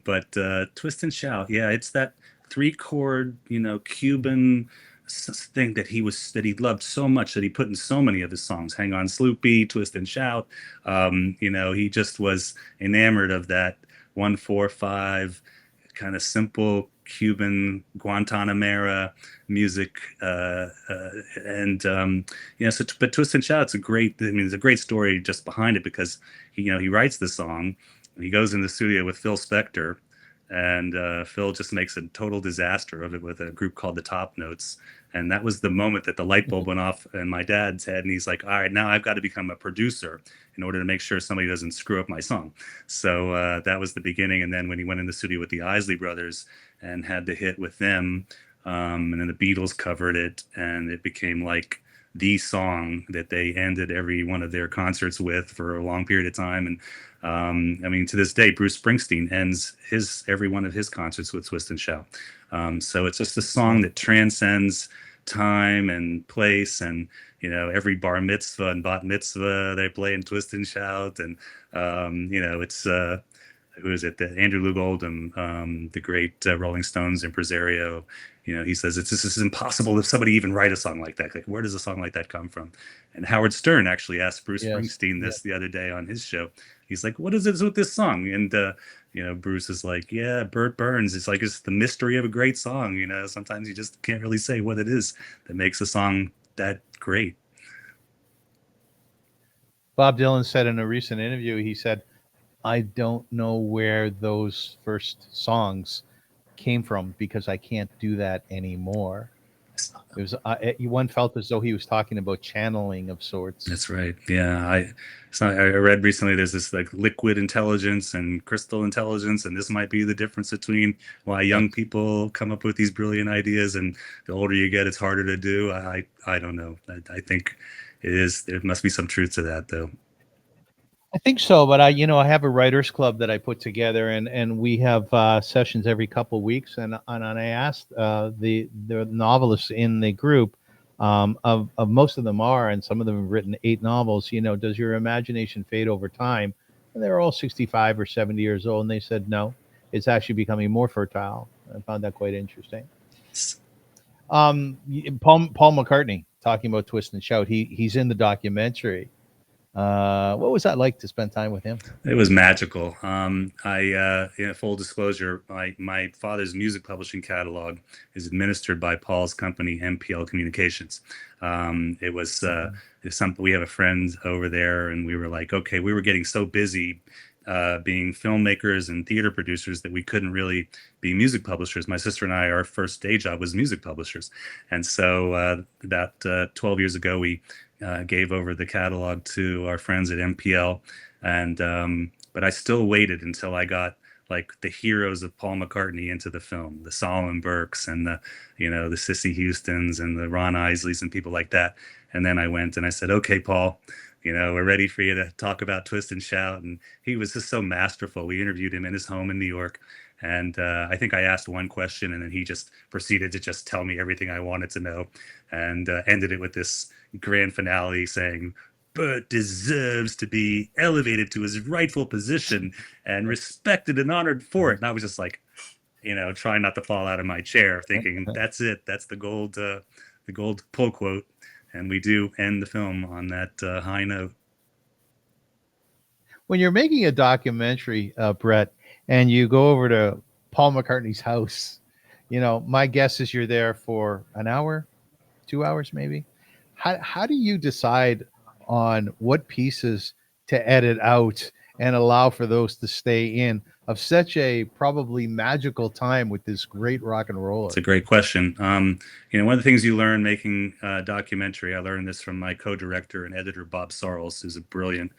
But Twist and Shout, yeah, it's that three chord, Cuban thing that he loved so much that he put in so many of his songs. Hang On Sloopy, Twist and Shout. He just was enamored of that 1-4-5 kind of simple Cuban Guantanamera music, but Twist and Shout, it's a great story just behind it, because he writes the song, and he goes in the studio with Phil Spector, and Phil just makes a total disaster of it with a group called the Top Notes. And that was the moment that the light bulb went off in my dad's head, and he's like, all right, now I've got to become a producer in order to make sure somebody doesn't screw up my song. So that was the beginning. And then when he went in the studio with the Isley brothers and had the hit with them, and then the Beatles covered it, and it became like the song that they ended every one of their concerts with for a long period of time. And I mean, to this day, Bruce Springsteen ends every one of his concerts with Twist and Shout. So it's just a song that transcends time and place, and every bar mitzvah and bat mitzvah they play in Twist and Shout. And it's who is it? Andrew Loog Oldham, the great Rolling Stones impresario. He says this is impossible if somebody even write a song like that. Like, where does a song like that come from? And Howard Stern actually asked Bruce Springsteen this the other day on his show. He's like, what is it with this song? And Bruce is like, yeah, Bert Berns. It's like, it's the mystery of a great song. Sometimes you just can't really say what it is that makes a song that great. Bob Dylan said in a recent interview, he said, I don't know where those first songs came from because I can't do that anymore. It was one felt as though he was talking about channeling of sorts. That's right. Yeah, I read recently there's this like liquid intelligence and crystal intelligence, and this might be the difference between why young people come up with these brilliant ideas, and the older you get, it's harder to do. I don't know. I think it is. There must be some truth to that, though. I think so, but I have a writers club that I put together, and we have sessions every couple of weeks, and I asked the novelists in the group, of most of them are, and some of them have written 8 novels. Does your imagination fade over time? And they're all 65 or 70 years old, and they said no, it's actually becoming more fertile. I found that quite interesting. Paul McCartney talking about Twist and Shout. He's in the documentary. What was that like to spend time with him? It was magical. Full disclosure, my father's music publishing catalog is administered by Paul's company, MPL Communications. It was something. We have a friend over there, and we were like, okay, we were getting so busy being filmmakers and theater producers that we couldn't really be music publishers. My sister and I, our first day job was music publishers, and so about 12 years ago, we gave over the catalog to our friends at MPL, and but I still waited until I got like the heroes of Paul McCartney into the film, the Solomon Burkes and the Sissy Houstons and the Ron Isleys and people like that. And then I went and I said, okay, Paul, we're ready for you to talk about Twist and Shout. And he was just so masterful. We interviewed him in his home in New York. And I think I asked one question, and then he just proceeded to just tell me everything I wanted to know, and ended it with this grand finale saying, Bert deserves to be elevated to his rightful position and respected and honored for it. And I was just like, trying not to fall out of my chair, thinking that's it. That's the gold pull quote. And we do end the film on that high note. When you're making a documentary, Brett, and you go over to Paul McCartney's house, my guess is you're there for an hour, 2 hours, maybe. How do you decide on what pieces to edit out and allow for those to stay in of such a probably magical time with this great rock and roller? It's a great question. One of the things you learn making a documentary, I learned this from my co-director and editor, Bob Sarles, who's a brilliant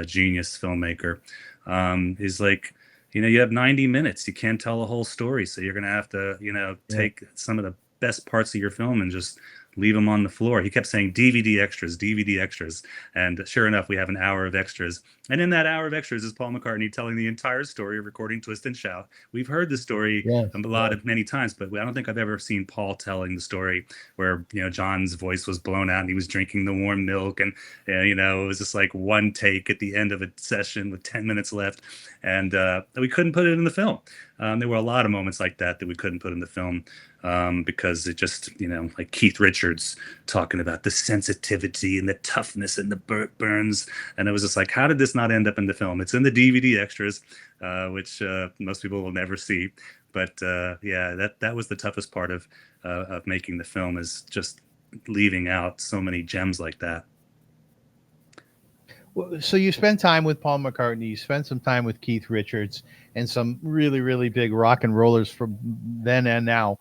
genius filmmaker, is like, you have 90 minutes. You can't tell a whole story. So you're going to have to, take some of the best parts of your film and just leave them on the floor. He kept saying DVD extras. And sure enough, we have an hour of extras. And in that hour of extras is Paul McCartney telling the entire story of recording Twist and Shout. We've heard the story many times, but I don't think I've ever seen Paul telling the story where, John's voice was blown out and he was drinking the warm milk. And, it was just like one take at the end of a session with 10 minutes left. And we couldn't put it in the film. There were a lot of moments like that we couldn't put in the film because it just, like Keith Richards talking about the sensitivity and the toughness and the Bert Berns. And it was just like, how did this not end up in the film? It's in the DVD extras, which most people will never see. But that was the toughest part of making the film, is just leaving out so many gems like that. Well, so you spend time with Paul McCartney, you spend some time with Keith Richards, and some really, really big rock and rollers from then and now.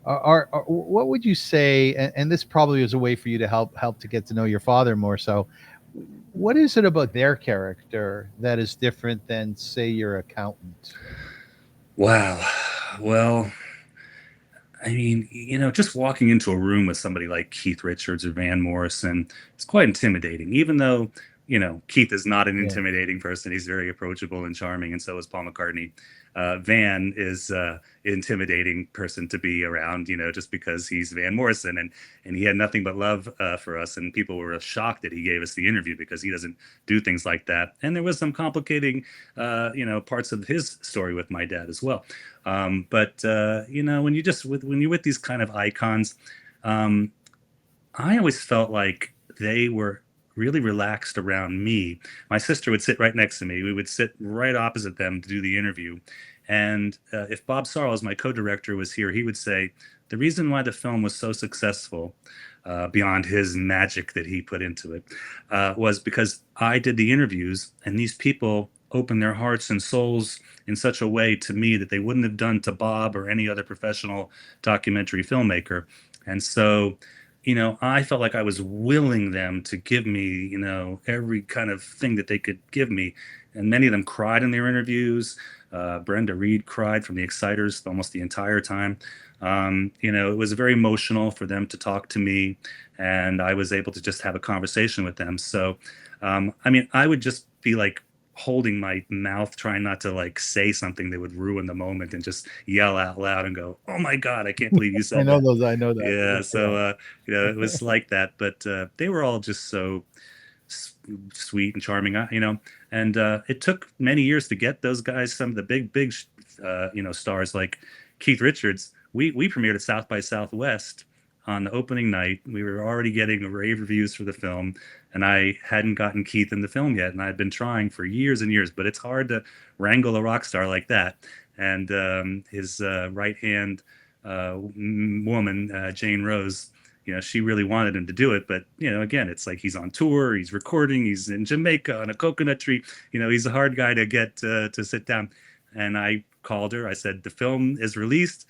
What would you say? And this probably is a way for you to help to get to know your father more. So, what is it about their character that is different than, say, your accountant? Wow. Well, I mean, just walking into a room with somebody like Keith Richards or Van Morrison, it's quite intimidating, even though, Keith is not an Yeah. intimidating person. He's very approachable and charming, and so is Paul McCartney. Van is intimidating person to be around, just because he's Van Morrison, and he had nothing but love for us, and people were shocked that he gave us the interview because he doesn't do things like that. And there was some complicating, parts of his story with my dad as well. But when you're with these kind of icons, I always felt like they were really relaxed around me. My sister would sit right next to me. We would sit right opposite them to do the interview. And if Bob Sarles, my co-director, was here, he would say the reason why the film was so successful, beyond his magic that he put into it, was because I did the interviews, and these people opened their hearts and souls in such a way to me that they wouldn't have done to Bob or any other professional documentary filmmaker. And so, I felt like I was willing them to give me, every kind of thing that they could give me. And many of them cried in their interviews. Brenda Reed cried from the Exciters almost the entire time. It was very emotional for them to talk to me, and I was able to just have a conversation with them. So, I would just be like holding my mouth, trying not to like say something that would ruin the moment, and just yell out loud and go, "Oh my God, I can't believe you said I know that." those. I know that. Yeah. So, it was like that, but they were all just so sweet and charming, and it took many years to get those guys, some of the big, stars like Keith Richards. We premiered at South by Southwest on the opening night. We were already getting rave reviews for the film, and I hadn't gotten Keith in the film yet, and I'd been trying for years and years, but it's hard to wrangle a rock star like that. And his right hand woman, Jane Rose, she really wanted him to do it, but again, it's like he's on tour, he's recording, he's in Jamaica on a coconut tree. He's a hard guy to get to sit down. And I called her. I said, the film is released,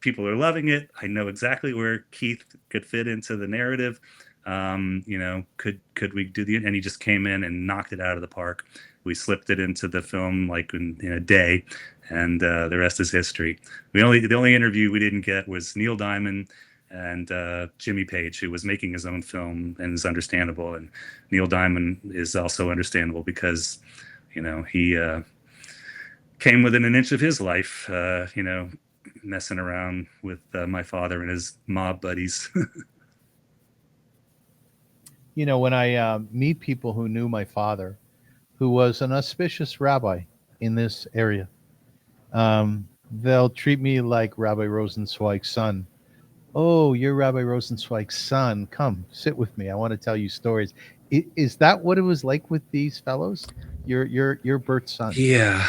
people are loving it. I know exactly where Keith could fit into the narrative. Could we do and he just came in and knocked it out of the park. We slipped it into the film like in a day, and the rest is history. The only interview we didn't get was Neil Diamond and Jimmy Page, who was making his own film, and is understandable. And Neil Diamond is also understandable because, he came within an inch of his life, messing around with my father and his mob buddies. When I meet people who knew my father, who was an auspicious rabbi in this area, they'll treat me like Rabbi Rosensweig's son. Oh, you're Rabbi Rosensweig's son. Come, sit with me. I want to tell you stories. Is that what it was like with these fellows? You're Bert's son. Yeah,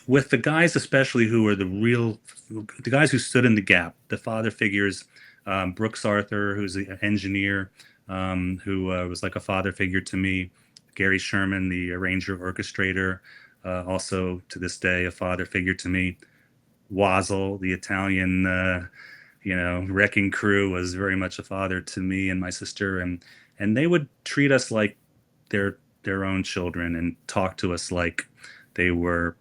with the guys especially who were the guys who stood in the gap, the father figures, Brooks Arthur, who's an engineer, who was like a father figure to me, Gary Sherman, the arranger orchestrator, also to this day a father figure to me. Wazzle, the Italian, wrecking crew, was very much a father to me and my sister, and they would treat us like their own children and talk to us like they were,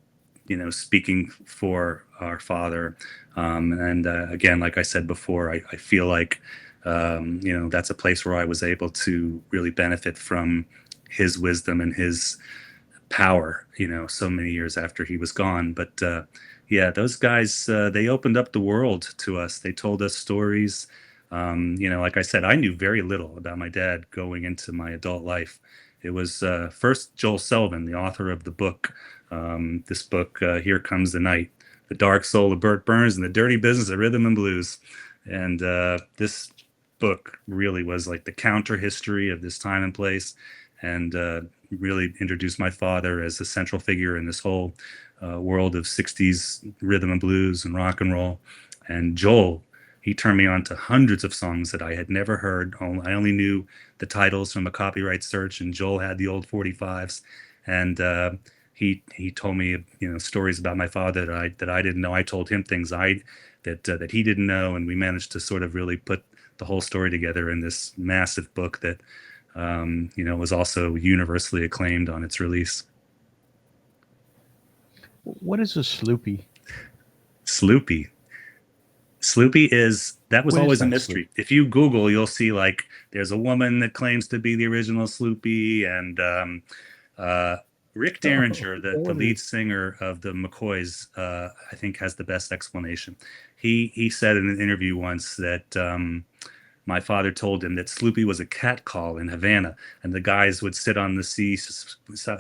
speaking for our father. And again, like I said before, I feel like, that's a place where I was able to really benefit from his wisdom and his power, so many years after he was gone. But yeah, those guys, they opened up the world to us. They told us stories. Like I said, I knew very little about my dad going into my adult life. It was first Joel Sullivan, the author of the book, this book, Here Comes the Night, The Dark Soul of Bert Berns and the Dirty Business of Rhythm and Blues. And this book really was like the counter history of this time and place, and really introduced my father as a central figure in this whole world of 60s rhythm and blues and rock and roll. And Joel, he turned me on to hundreds of songs that I had never heard. I only knew the titles from a copyright search, and Joel had the old 45s. And he told me, stories about my father that I didn't know. I told him things that he didn't know, and we managed to sort of really put the whole story together in this massive book that was also universally acclaimed on its release. What is a Sloopy? Sloopy. Sloopy that was What is always a that, mystery. Sloopy? If you Google, you'll see like there's a woman that claims to be the original Sloopy, and Rick Derringer, the What lead is- singer of the McCoys, I think has the best explanation. He said in an interview once that my father told him that Sloopy was a cat call in Havana, and the guys would sit on the sea,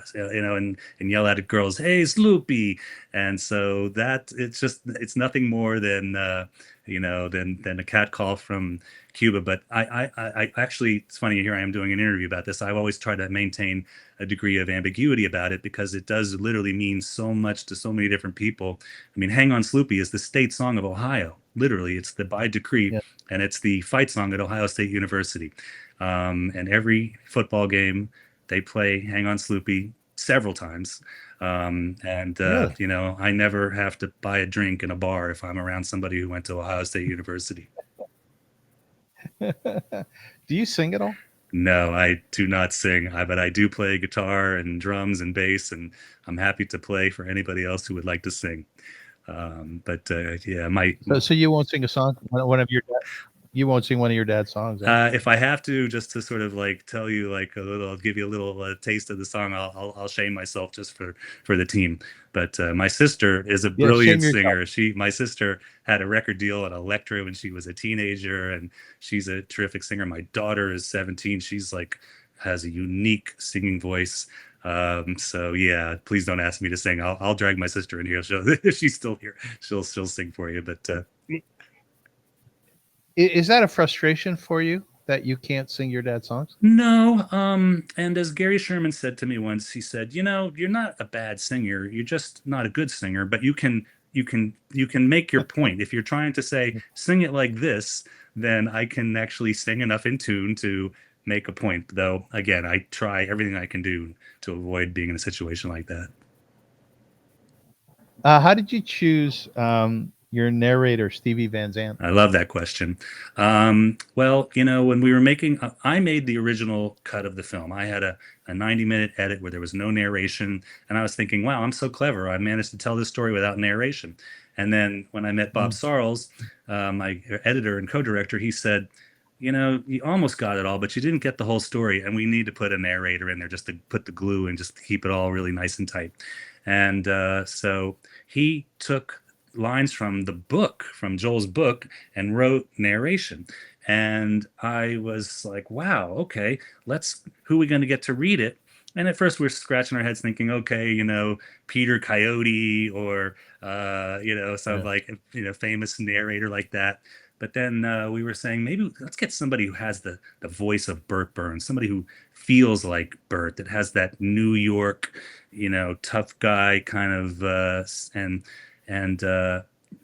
and yell at girls, "Hey, Sloopy!" And so that it's nothing more than than a cat call from Cuba. But I actually, it's funny, here I am doing an interview about this. I've always tried to maintain a degree of ambiguity about it because it does literally mean so much to so many different people. I mean, "Hang On Sloopy" is the state song of Ohio. Literally, it's the by decree, Yeah. and it's the fight song at Ohio State University. And every football game, they play "Hang On Sloopy" several times. Really? I never have to buy a drink in a bar if I'm around somebody who went to Ohio State University. Do you sing at all? No, I do not sing, but I do play guitar and drums and bass, and I'm happy to play for anybody else who would like to sing. Yeah, So you won't sing a song, one of your you won't sing one of your dad's songs. if I have to, just to sort of like tell you like I'll give you a little taste of the song. I'll shame myself just for the team. But my sister is a Yeah, brilliant shame yourself. singer. My sister had a record deal at Elektra when she was a teenager, and she's a terrific singer. My daughter is 17. She's like has a unique singing voice. So yeah, please don't ask me to sing. I'll drag my sister in here. If she's still here, she'll sing for you. But Is that a frustration for you that you can't sing your dad's songs? no, and as Gary Sherman said to me once, he said, "You're not a bad singer. You're just not a good singer, but you can make your point. If you're trying to say sing it like this, then I can actually sing enough in tune to make a point. Though again, I try everything I can do to avoid being in a situation like that." How did you choose your narrator, Stevie Van Zandt? I love that question. Well, when we were I made the original cut of the film. I had a 90-minute edit where there was no narration. And I was thinking, wow, I'm so clever. I managed to tell this story without narration. And then when I met Bob Sarles, my editor and co-director, he said, you almost got it all, but you didn't get the whole story. And we need to put a narrator in there just to put the glue and just to keep it all really nice and tight. And so he took lines from the book, from Joel's book, and wrote narration. And I was like, wow, okay, who are we going to get to read it? And at first we're scratching our heads thinking, okay, Peter Coyote or, some famous narrator like that. But then we were saying, maybe let's get somebody who has the voice of Bert Berns, somebody who feels like Bert, that has that New York, tough guy kind of, and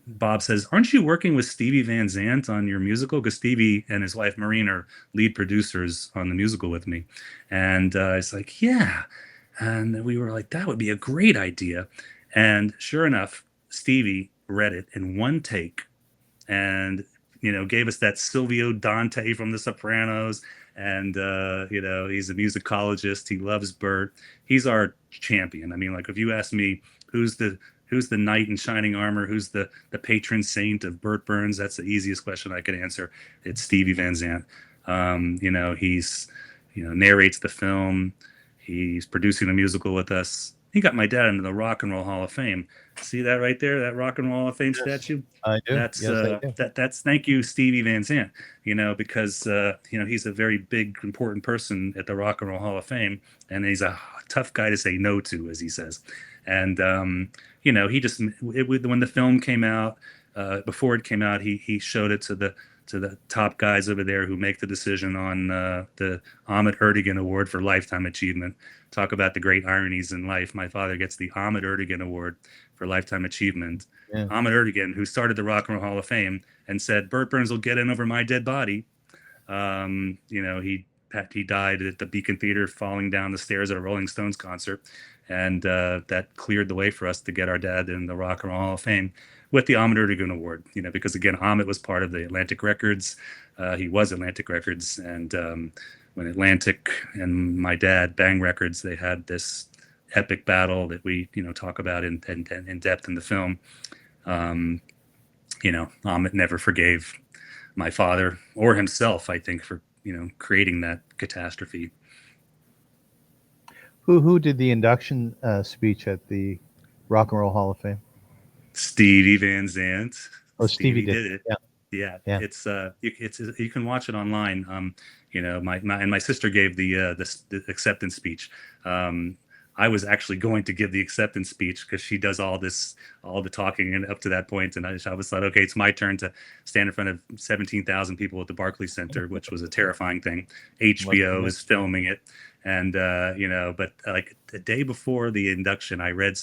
Bob says, "Aren't you working with Stevie Van Zandt on your musical?" Because Stevie and his wife Maureen are lead producers on the musical with me. And it's like, yeah. And we were like, that would be a great idea. And sure enough, Stevie read it in one take and, gave us that Silvio Dante from The Sopranos. And, he's a musicologist. He loves Bert. He's our champion. I mean, like, if you ask me who's the knight in shining armor, who's the patron saint of Bert Berns, that's the easiest question I could answer. It's Stevie Van Zandt. He's narrates the film. He's producing a musical with us. He got my dad into the Rock and Roll Hall of Fame. See that right there, that Rock and Roll Hall of Fame statue? I do. That's Yes, I do. that's thank you, Stevie Van Zandt. Because he's a very big, important person at the Rock and Roll Hall of Fame, and he's a tough guy to say no to, as he says. And he just when the film came out, before it came out, he showed it to the top guys over there who make the decision on the Ahmet Ertegun Award for Lifetime Achievement. Talk about the great ironies in life. My father gets the Ahmet Ertegun Award for Lifetime Achievement. Yeah. Ahmet Ertegun, who started the Rock and Roll Hall of Fame and said, "Bert Berns will get in over my dead body." He died at the Beacon Theater falling down the stairs at a Rolling Stones concert. And that cleared the way for us to get our dad in the Rock and Roll Hall of Fame with the Ahmet Ertegun Award, because again, Ahmet was part of the Atlantic Records. He was Atlantic Records. And when Atlantic and my dad, Bang Records, they had this epic battle that we, talk about in depth in the film. Ahmet never forgave my father or himself, I think, for, creating that catastrophe. Who did the induction speech at the Rock and Roll Hall of Fame? Stevie Van Zandt. Oh, Stevie did. did it. Yeah. Yeah, Yeah. you can watch it online. My sister gave the acceptance speech. I was actually going to give the acceptance speech because she does all the talking and up to that point, and I was like, okay, it's my turn to stand in front of 17,000 people at the Barclays Center, which was a terrifying thing. HBO is filming it, and but like the day before the induction, I read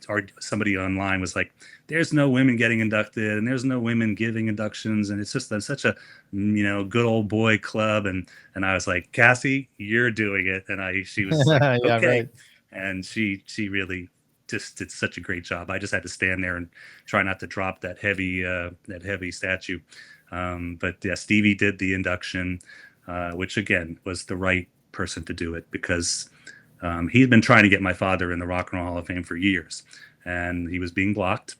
or somebody online was like, there's no women getting inducted and there's no women giving inductions, and it's just such a good old boy club, and I was like, Cassie, you're doing it, and she was like, Yeah, okay. right. And she really just did such a great job. I just had to stand there and try not to drop that heavy statue, but yeah, Stevie did the induction, which again was the right person to do it, because he had been trying to get my father in the Rock and Roll Hall of Fame for years, and he was being blocked.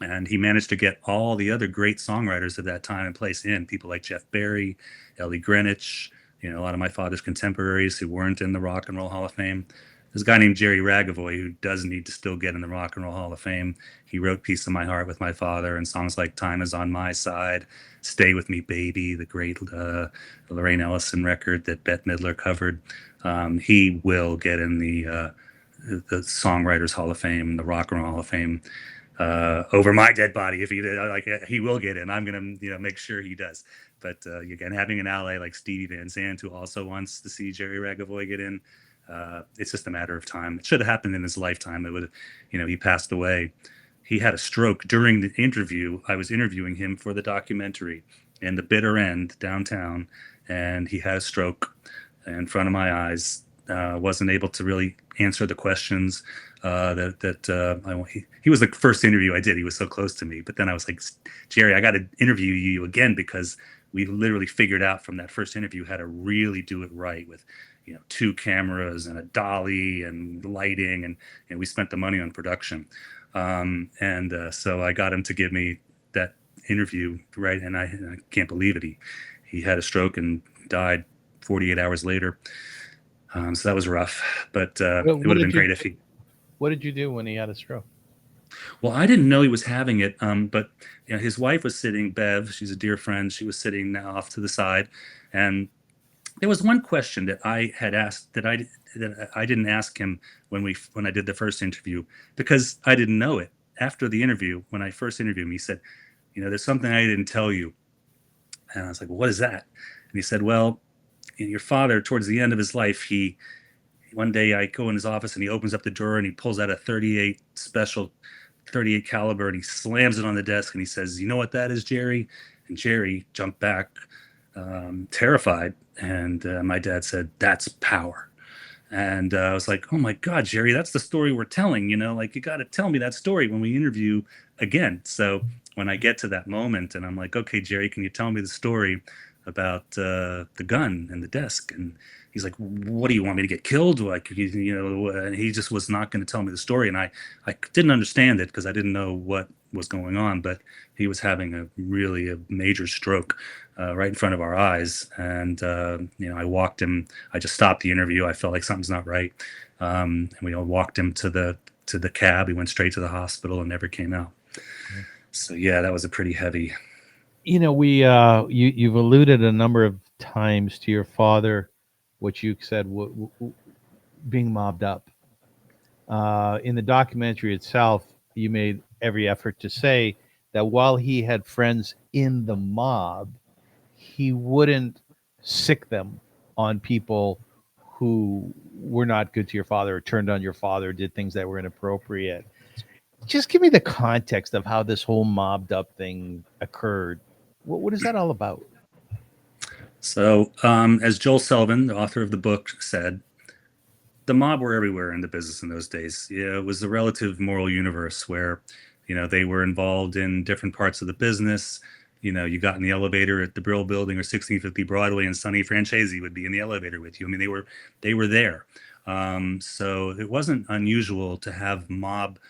And he managed to get all the other great songwriters of that time and place in, people like Jeff Barry, Ellie Greenwich, a lot of my father's contemporaries who weren't in the Rock and Roll Hall of Fame. There's a guy named Jerry Ragavoy who does need to still get in the Rock and Roll Hall of Fame. He wrote Piece of My Heart with my father, and songs like Time Is on My Side, Stay With Me Baby, the great Lorraine Ellison record that Bette Midler covered. He will get in the Songwriters Hall of Fame, the Rock and Roll Hall of Fame, over my dead body. If he will get in. I'm gonna make sure he does. But again, having an ally like Stevie Van Zandt, who also wants to see Jerry Ragavoy get in, it's just a matter of time. It should have happened in his lifetime. It would have, he passed away. He had a stroke during the interview. I was interviewing him for the documentary in the bitter end downtown, and he had a stroke in front of my eyes. Wasn't able to really answer the questions he was the first interview I did. He was so close to me, but then I was like, Jerry, I got to interview you again, because we literally figured out from that first interview how to really do it right with 2 cameras and a dolly and lighting, and we spent the money on production, so I got him to give me that interview right, and I can't believe it. He had a stroke and died 48 hours later. So that was rough, but it would have been great if he. What did you do when he had a stroke? Well, I didn't know he was having it, but his wife was sitting, Bev. She's a dear friend. She was sitting off to the side, and there was one question that I had asked that I didn't ask him when I did the first interview, because I didn't know it. After the interview, when I first interviewed him, he said, there's something I didn't tell you, and I was like, well, what is that? And he said, well, your father, towards the end of his life, one day I go in his office and he opens up the drawer and he pulls out a 38 caliber, and he slams it on the desk and he says, you know what that is, Jerry? And Jerry jumped back, terrified. And my dad said, that's power. And I was like, oh my God, Jerry, that's the story we're telling, you got to tell me that story when we interview again. So when I get to that moment and I'm like, okay, Jerry, can you tell me the story about the gun and the desk? And he's like, what do you want me to get killed? And he just was not going to tell me the story. And I didn't understand it because I didn't know what was going on, but he was having a major stroke right in front of our eyes. And, I just stopped the interview. I felt like something's not right. And we all walked him to the cab. He went straight to the hospital and never came out. Mm-hmm. So yeah, that was a pretty heavy. You've alluded a number of times to your father, what you said, being mobbed up. In the documentary itself, you made every effort to say that while he had friends in the mob, he wouldn't sick them on people who were not good to your father or turned on your father, did things that were inappropriate. Just give me the context of how this whole mobbed up thing occurred. What is that all about? So, as Joel Selvin, the author of the book, said, the mob were everywhere in the business in those days. It was a relative moral universe where, they were involved in different parts of the business. You got in the elevator at the Brill Building or 1650 Broadway, and Sonny Franchese would be in the elevator with you. I mean, they were there. So it wasn't unusual to have mob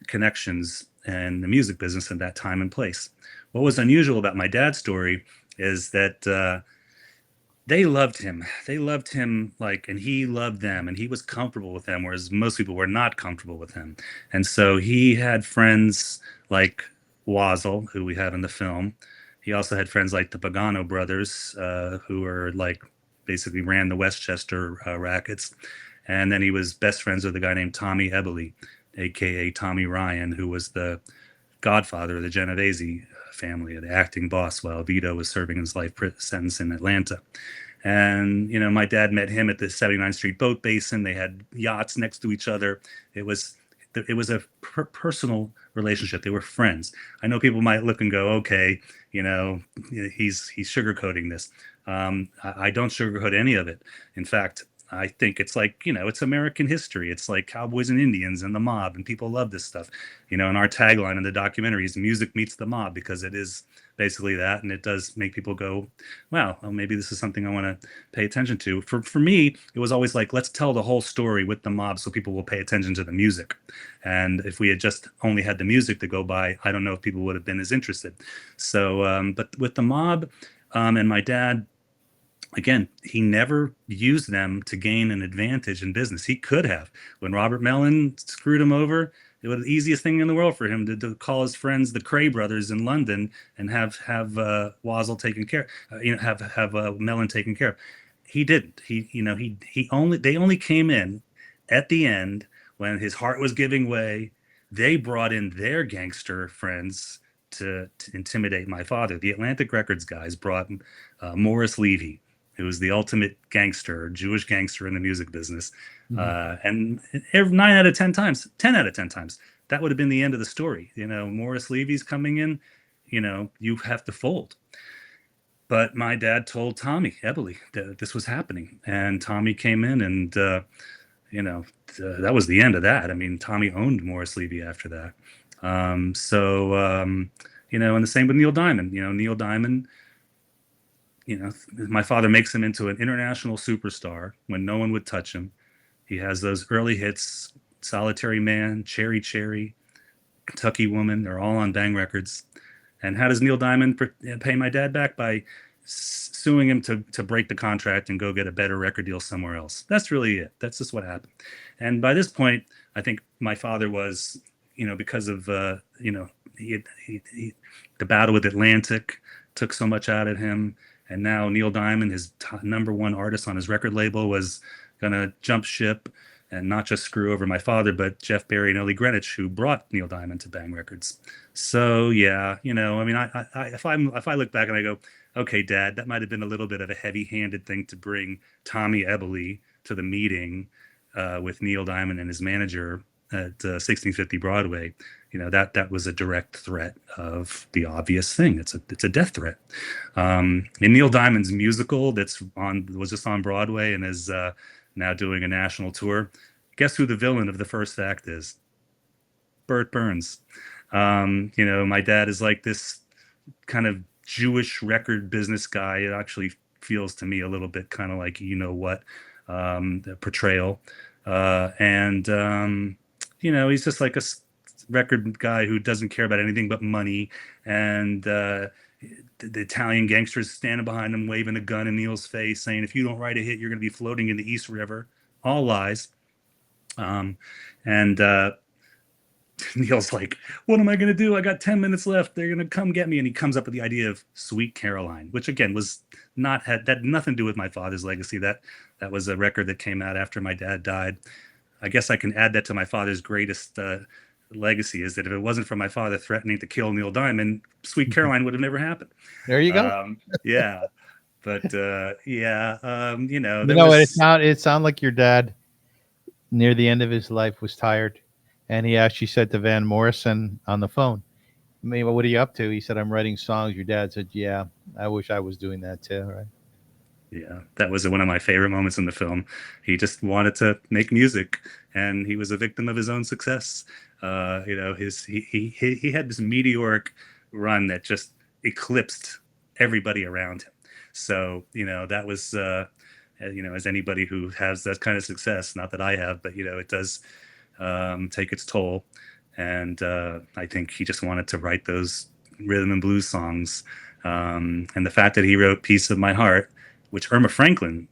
connections in the music business in that time and place. What was unusual about my dad's story is that they loved him. They loved him like, and he loved them, and he was comfortable with them, whereas most people were not comfortable with him. And so he had friends like Wazzle, who we have in the film. He also had friends like the Pagano brothers, who were like basically ran the Westchester rackets. And then he was best friends with a guy named Tommy Eberly, aka Tommy Ryan, who was the godfather of the Genovese family, the acting boss, while Vito was serving his life sentence in Atlanta. And, you know, my dad met him at the 79th Street Boat Basin. They had yachts next to each other. It was a personal relationship. They were friends. I know people might look and go, okay, you know, he's sugarcoating this. I don't sugarcoat any of it. In fact, I think it's like, you know, it's American history. It's like cowboys and Indians and the mob, and people love this stuff. You know, and our tagline in the documentary is music meets the mob, because it is basically that. And it does make people go, wow, well, maybe this is something I want to pay attention to. For me, it was always like, let's tell the whole story with the mob so people will pay attention to the music. And if we had just only had the music to go by, I don't know if people would have been as interested. So, but with the mob and my dad, again, he never used them to gain an advantage in business. He could have. When Robert Mellon screwed him over, it was the easiest thing in the world for him to call his friends, the Cray brothers in London, and have Wazzle taken care, have Mellon taken care of. He didn't. They only came in at the end when his heart was giving way. They brought in their gangster friends to intimidate my father. The Atlantic Records guys brought Morris Levy, who was the ultimate gangster, Jewish gangster in the music business. And 10 out of 10 times, that would have been the end of the story. You know, Morris Levy's coming in, you know, you have to fold. But my dad told Tommy Eberly that this was happening. And Tommy came in and, that was the end of that. I mean, Tommy owned Morris Levy after that. And the same with Neil Diamond. You know, Neil Diamond, my father makes him into an international superstar when no one would touch him. He has those early hits, Solitary Man, Cherry Cherry, Kentucky Woman. They're all on Bang Records. And how does Neil Diamond pay my dad back? By suing him to break the contract and go get a better record deal somewhere else. That's really it. That's just what happened. And by this point, I think my father was, because of, the battle with Atlantic took so much out of him. And now Neil Diamond, his number one artist on his record label, was going to jump ship and not just screw over my father, but Jeff Barry and Ellie Greenwich, who brought Neil Diamond to Bang Records. So yeah, if I look back and I go, okay, Dad, that might have been a little bit of a heavy-handed thing to bring Tommy Eberly to the meeting with Neil Diamond and his manager at 1650 Broadway. That was a direct threat of the obvious thing. It's a death threat. In Neil Diamond's musical was just on Broadway and is now doing a national tour. Guess who the villain of the first act is? Bert Berns. My dad is like this kind of Jewish record business guy. It actually feels to me a little bit kind of like, the portrayal. He's just like a record guy who doesn't care about anything but money. And the Italian gangsters standing behind him, waving a gun in Neil's face, saying, if you don't write a hit, you're going to be floating in the East River. All lies. Neil's like, what am I going to do? I got 10 minutes left. They're going to come get me. And he comes up with the idea of Sweet Caroline, which again had nothing to do with my father's legacy. That was a record that came out after my dad died. I guess I can add that to my father's greatest legacy, is that if it wasn't for my father threatening to kill Neil Diamond, Sweet Caroline would have never happened. There you go. Yeah. But it sounded like your dad near the end of his life was tired, and he actually said to Van Morrison on the phone, what are you up to? He said, I'm writing songs. Your dad said, yeah, I wish I was doing that too, right? Yeah, that was one of my favorite moments in the film. He just wanted to make music, and he was a victim of his own success. He had this meteoric run that just eclipsed everybody around him. So, that was, as anybody who has that kind of success, not that I have, but, it does take its toll. And I think he just wanted to write those rhythm and blues songs. And the fact that he wrote "Piece of My Heart," which Irma Franklin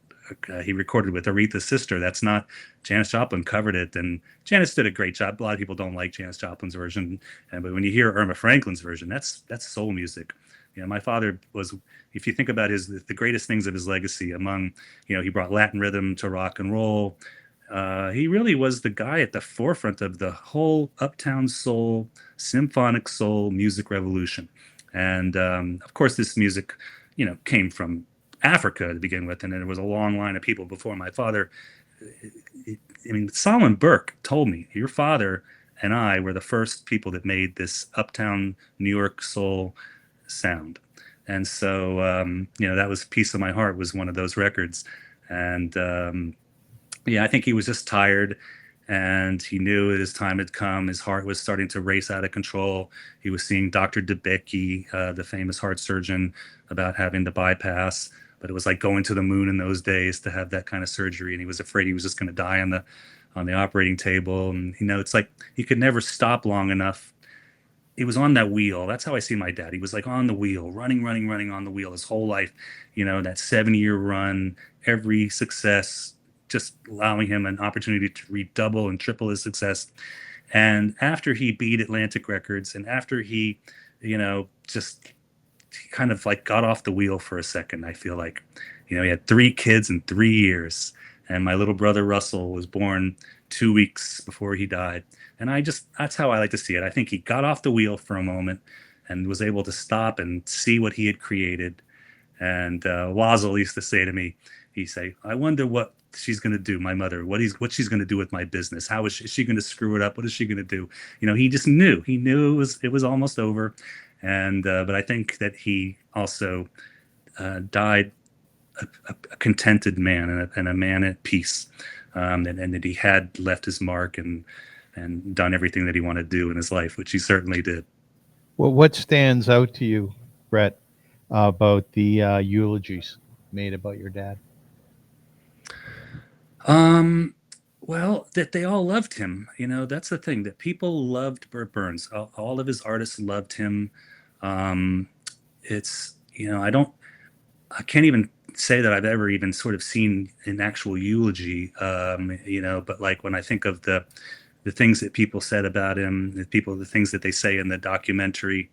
he recorded with Aretha's sister. That's not Janis Joplin covered it, and Janis did a great job. A lot of people don't like Janis Joplin's version, but when you hear Irma Franklin's version, that's soul music. My father was, if you think about the greatest things of his legacy, among, he brought Latin rhythm to rock and roll. He really was the guy at the forefront of the whole uptown soul, symphonic soul music revolution. And of course, this music, came from Africa to begin with, and there was a long line of people before my father. Solomon Burke told me, your father and I were the first people that made this uptown New York soul sound. And so, that was "Piece of My Heart" was one of those records. And I think he was just tired, and he knew his time had come. His heart was starting to race out of control. He was seeing Dr. DeBakey, the famous heart surgeon, about having the bypass. But it was like going to the moon in those days to have that kind of surgery, and he was afraid he was just going to die on the operating table. And it's like he could never stop long enough. He was on that wheel. That's how I see my dad. He was like on the wheel, running on the wheel his whole life. That 7-year run, every success, just allowing him an opportunity to redouble and triple his success. And after he beat Atlantic Records, and after he, just kind of like got off the wheel for a second, I feel like, he had 3 kids in 3 years. And my little brother Russell was born 2 weeks before he died. And that's how I like to see it. I think he got off the wheel for a moment and was able to stop and see what he had created. And Wazzle used to say to me, he'd say, "I wonder what she's going to do, my mother, what she's going to do with my business. How is she going to screw it up? What is she going to do?" He just knew. He knew it was almost over. And but I think that he also died a contented man and a man at peace, and that he had left his mark and done everything that he wanted to do in his life, which he certainly did. Well, what stands out to you, Brett, about the eulogies made about your dad? Well, that they all loved him. That's the thing, that people loved Bert Berns. All of his artists loved him. It's, I can't even say that I've ever even sort of seen an actual eulogy, but like when I think of the things that people said about him, the things that they say in the documentary,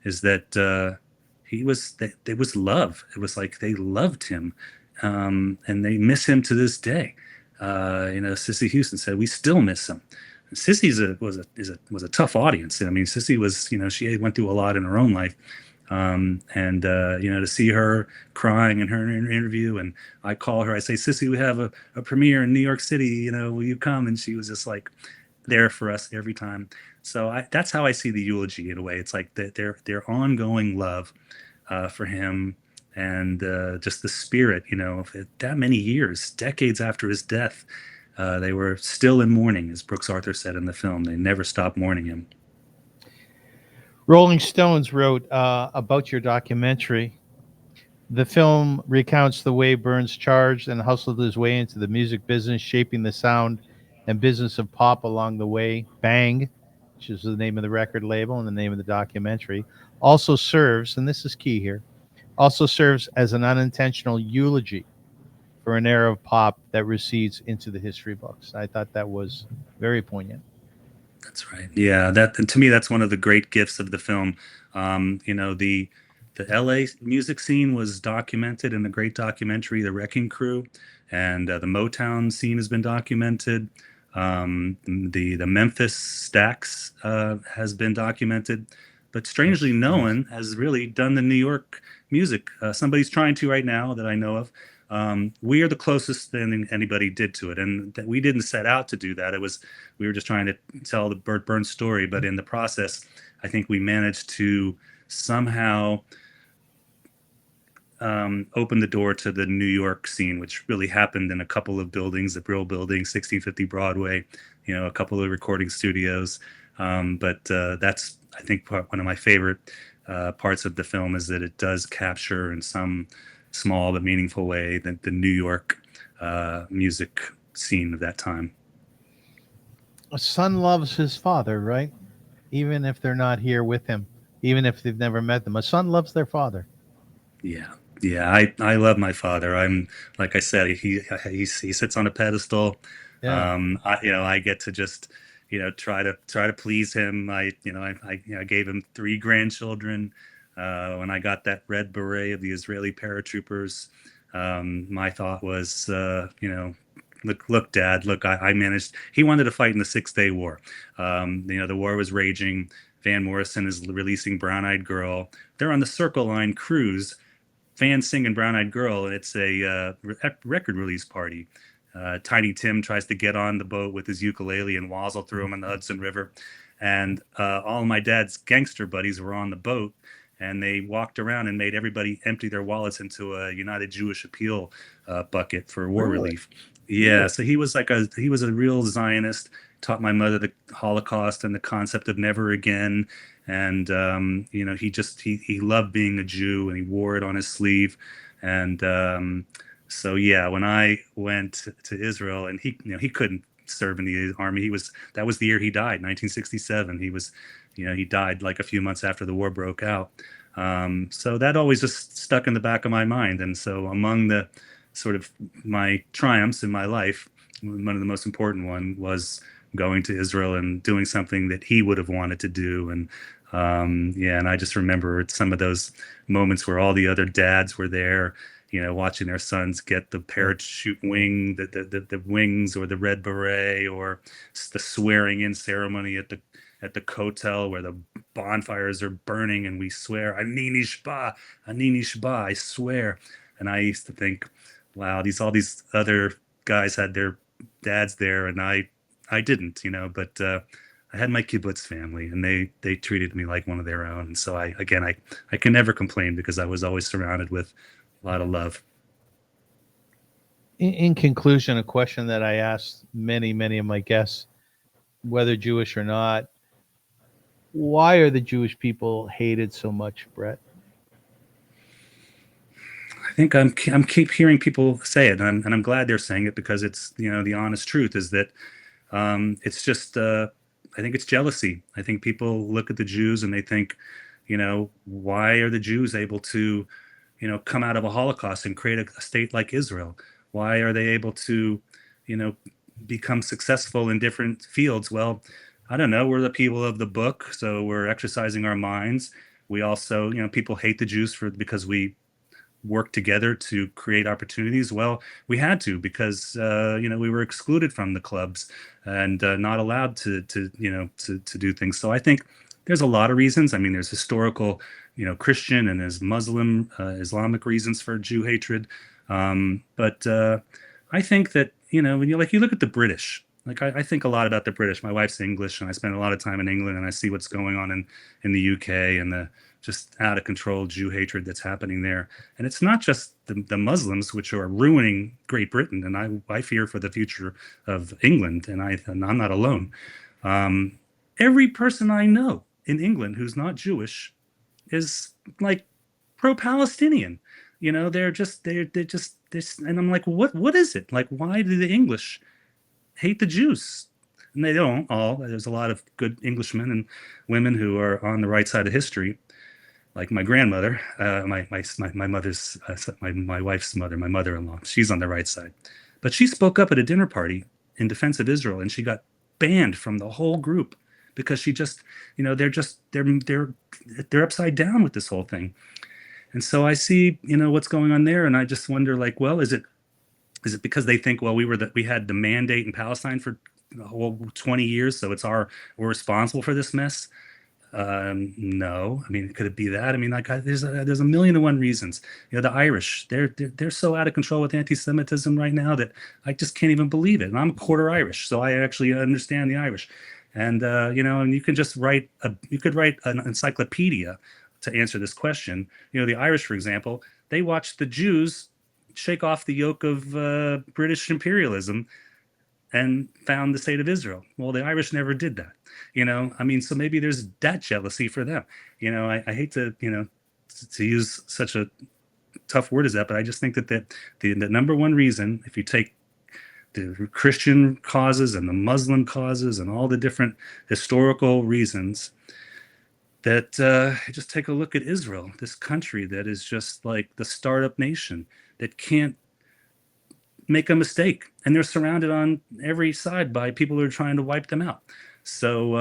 is that there was love. It was like they loved him, and they miss him to this day. Cissy Houston said, "We still miss him." And Cissy was a tough audience. Cissy was, she went through a lot in her own life. To see her crying in her interview, and I call her, I say, "Cissy, we have a premiere in New York City, will you come?" And she was just like there for us every time. So that's how I see the eulogy in a way. It's like their ongoing love for him, and just the spirit, that many years, decades after his death, they were still in mourning, as Brooks Arthur said in the film. They never stopped mourning him. Rolling Stones wrote about your documentary. The film recounts the way Berns charged and hustled his way into the music business, shaping the sound and business of pop along the way. Bang, which is the name of the record label and the name of the documentary, also serves, and this is key here, also serves as an unintentional eulogy for an era of pop that recedes into the history books. I thought that was very poignant. That's right. Yeah, to me, that's one of the great gifts of the film. The LA music scene was documented in the great documentary, The Wrecking Crew, and the Motown scene has been documented. The Memphis Stax has been documented, but strangely, no one has really done the New York music. Somebody's trying to right now that I know of. We are the closest than anybody did to it, and that we didn't set out to do that. We were just trying to tell the Bert Berns story, but in the process, I think we managed to somehow open the door to the New York scene, which really happened in a couple of buildings, the Brill Building, 1650 Broadway, a couple of recording studios. But that's, I think, one of my favorite parts of the film, is that it does capture in some small but meaningful way the New York music scene of that time. A son loves his father, right? even if they're not here with him, even if they've never met them. A son loves their father. Yeah. Yeah, I love my father. I'm like I said, he sits on a pedestal. Yeah. I get to just try to please him. I gave him three grandchildren. When I got that red beret of the Israeli paratroopers, my thought was, look, Dad, look, I managed. He wanted to fight in the Six-Day War. The war was raging. Van Morrison is releasing Brown Eyed Girl. They're on the Circle Line cruise, fans singing Brown Eyed Girl, and it's a record release party. Tiny Tim tries to get on the boat with his ukulele and wazzle through him on the Hudson River. And all my dad's gangster buddies were on the boat, and they walked around and made everybody empty their wallets into a United Jewish Appeal bucket for war Really? relief. Yeah, so he was a real Zionist. Taught my mother the Holocaust and the concept of never again. And he loved being a Jew, and he wore it on his sleeve. And so yeah, when I went to Israel, and he couldn't serve in the army. That was the year he died, 1967. He died like a few months after the war broke out. So that always just stuck in the back of my mind. And so among the sort of my triumphs in my life, one of the most important one was going to Israel and doing something that he would have wanted to do. And and I just remember some of those moments where all the other dads were there, watching their sons get the parachute wing, the wings, or the red beret, or the swearing in ceremony at the kotel where the bonfires are burning, and we swear, Anini Shba, Anini Shba, I swear. And I used to think, wow, all these other guys had their dads there, and I didn't, but I had my kibbutz family, and they treated me like one of their own. And so I can never complain, because I was always surrounded with a lot of love. In conclusion, a question that I asked many, many of my guests, whether Jewish or not: why are the Jewish people hated so much, Brett? I think I'm keep hearing people say it, and I'm glad they're saying it, because it's the honest truth is that it's just I think it's jealousy. I think people look at the Jews and they think, why are the Jews able to come out of a Holocaust and create a state like Israel? Why are they able to become successful in different fields? Well, I don't know. We're the people of the book, so we're exercising our minds. We also, people hate the Jews because we work together to create opportunities. Well, we had to, because we were excluded from the clubs and not allowed to do things. So I think there's a lot of reasons. I mean, there's historical, Christian, and there's Muslim, Islamic reasons for Jew hatred. But I think that when you look at the British. Like I think a lot about the British. My wife's English, and I spend a lot of time in England, and I see what's going on in the UK, and the just out of control Jew hatred that's happening there. And it's not just the Muslims, which are ruining Great Britain, and I fear for the future of England, and I'm not alone. Every person I know in England who's not Jewish is like pro-Palestinian. They're just this, and I'm like, what is it? Like, why do the English hate the Jews? And they don't all. There's a lot of good Englishmen and women who are on the right side of history, like my grandmother, my mother's, my wife's mother, my mother-in-law. She's on the right side, but she spoke up at a dinner party in defense of Israel, and she got banned from the whole group because she just, they're upside down with this whole thing. And so I see, what's going on there, and I just wonder, like, well, is it because they think, well, we had the mandate in Palestine for the whole 20 years, so we're responsible for this mess? No. I mean, could it be that? I mean, like, there's a million and one reasons. The Irish, they're so out of control with anti-Semitism right now that I just can't even believe it. And I'm a quarter Irish, so I actually understand the Irish. And and you could write an encyclopedia to answer this question. The Irish, for example, they watched the Jews shake off the yoke of British imperialism and found the state of Israel. Well, the Irish never did that. I mean, so maybe there's that jealousy for them. I hate to use such a tough word as that, but I just think that the number one reason, if you take the Christian causes and the Muslim causes and all the different historical reasons, that just take a look at Israel, this country that is just like the startup nation that can't make a mistake, and they're surrounded on every side by people who are trying to wipe them out. So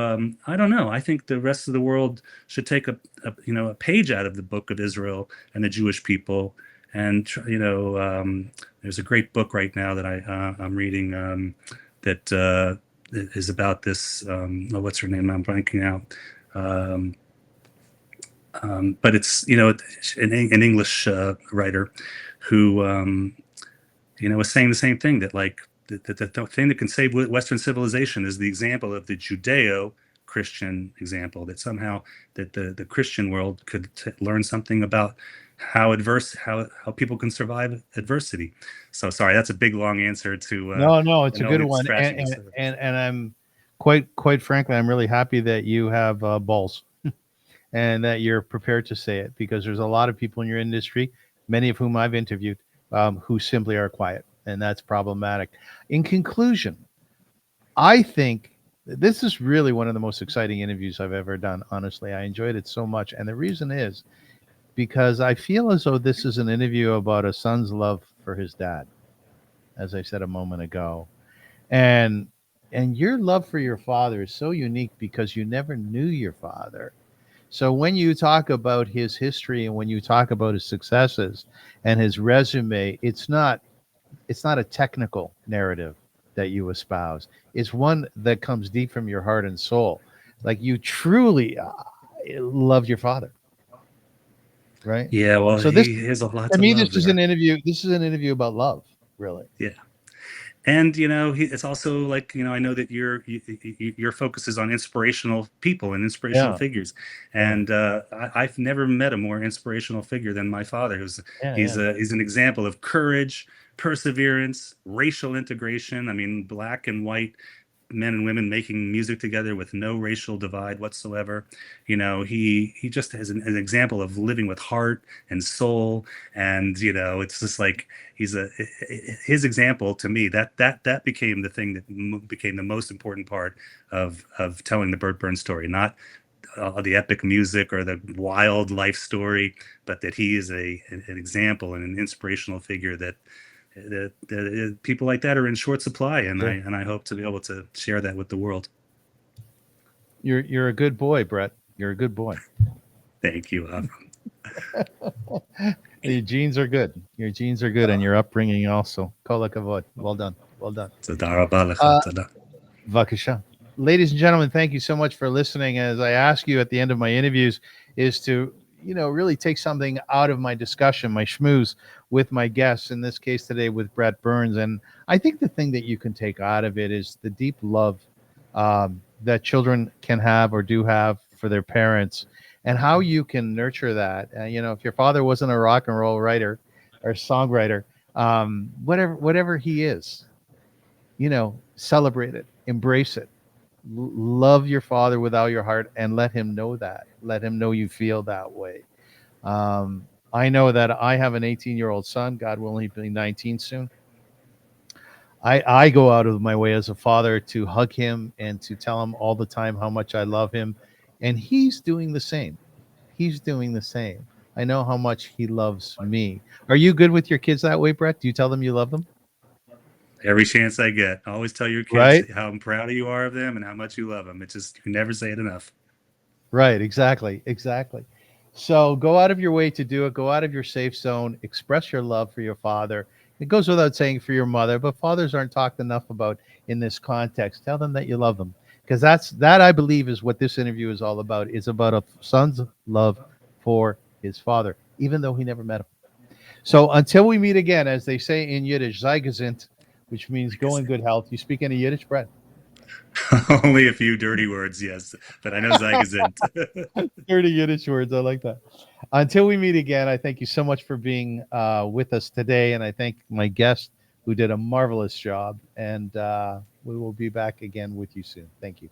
I don't know. I think the rest of the world should take a page out of the book of Israel and the Jewish people. And there's a great book right now that I'm reading that is about this. What's her name? I'm blanking out. But it's an English writer who was saying the same thing, that like the thing that can save Western civilization is the example of the Judeo-Christian example, that somehow that the Christian world could learn something about how people can survive adversity. So sorry, that's a big long answer to No, it's a good only one, scratching the and surface. and I'm quite frankly, I'm really happy that you have balls and that you're prepared to say it, because there's a lot of people in your industry, many of whom I've interviewed, who simply are quiet, and that's problematic. In conclusion, I think this is really one of the most exciting interviews I've ever done. Honestly, I enjoyed it so much, and the reason is because I feel as though this is an interview about a son's love for his dad, as I said a moment ago, and your love for your father is so unique because you never knew your father. So when you talk about his history and when you talk about his successes and his resume, it's not a technical narrative that you espouse. It's one that comes deep from your heart and soul. Like you truly loved your father, right? Yeah, well, So this, he has a lot to to me, love this is an there. interview. This is an interview about love, really. Yeah. And it's also like, I know that your focus is on inspirational people and inspirational Yeah, figures, yeah, and I've never met a more inspirational figure than my father. yeah, He's yeah. he's an example of courage, perseverance, racial integration. I mean, black and white men and women making music together with no racial divide whatsoever. He just has an example of living with heart and soul, and it's just like his example to me, that became the thing that became the most important part of telling the Bert Berns story, not the epic music or the wild life story, but that he is an example and an inspirational figure that people like that are in short supply, and Sure. I hope to be able to share that with the world. You're a good boy, Brett. You're a good boy. Thank you. Your genes are good. Your genes are good, and your upbringing also. Kol hakavod. Well done. Well done. Tada rabba lecha, Uh, tada. Vakasha. Ladies and gentlemen, thank you so much for listening. As I ask you at the end of my interviews, is to really take something out of my discussion, my schmooze with my guests. In this case today, with Brett Berns, and I think the thing that you can take out of it is the deep love that children can have or do have for their parents, and how you can nurture that. If your father wasn't a rock and roll writer or songwriter, whatever he is, celebrate it, embrace it, love your father with all your heart, and let him know that. Let him know you feel that way. I know that I have an 18-year-old son. God willing, he'll be 19 soon. I go out of my way as a father to hug him and to tell him all the time how much I love him, and he's doing the same. He's doing the same. I know how much he loves me. Are you good with your kids that way, Brett? Do you tell them you love them? Every chance I get, always tell your kids Right? how proud you are of them and how much you love them. It's just, you can never say it enough. Right, exactly, exactly. So go out of your way to do it. Go out of your safe zone. Express your love for your father. It goes without saying for your mother, but fathers aren't talked enough about in this context. Tell them that you love them, because that I believe is what this interview is all about. It's about a son's love for his father, even though he never met him. So until we meet again, as they say in Yiddish, sei gesund, which means Like I go in said, good health. You speak any Yiddish, Brett? only a few dirty words, yes, but I know Zag isn't. Dirty Yiddish words. I like that. Until we meet again, I thank you so much for being with us today. And I thank my guest who did a marvelous job. And we will be back again with you soon. Thank you.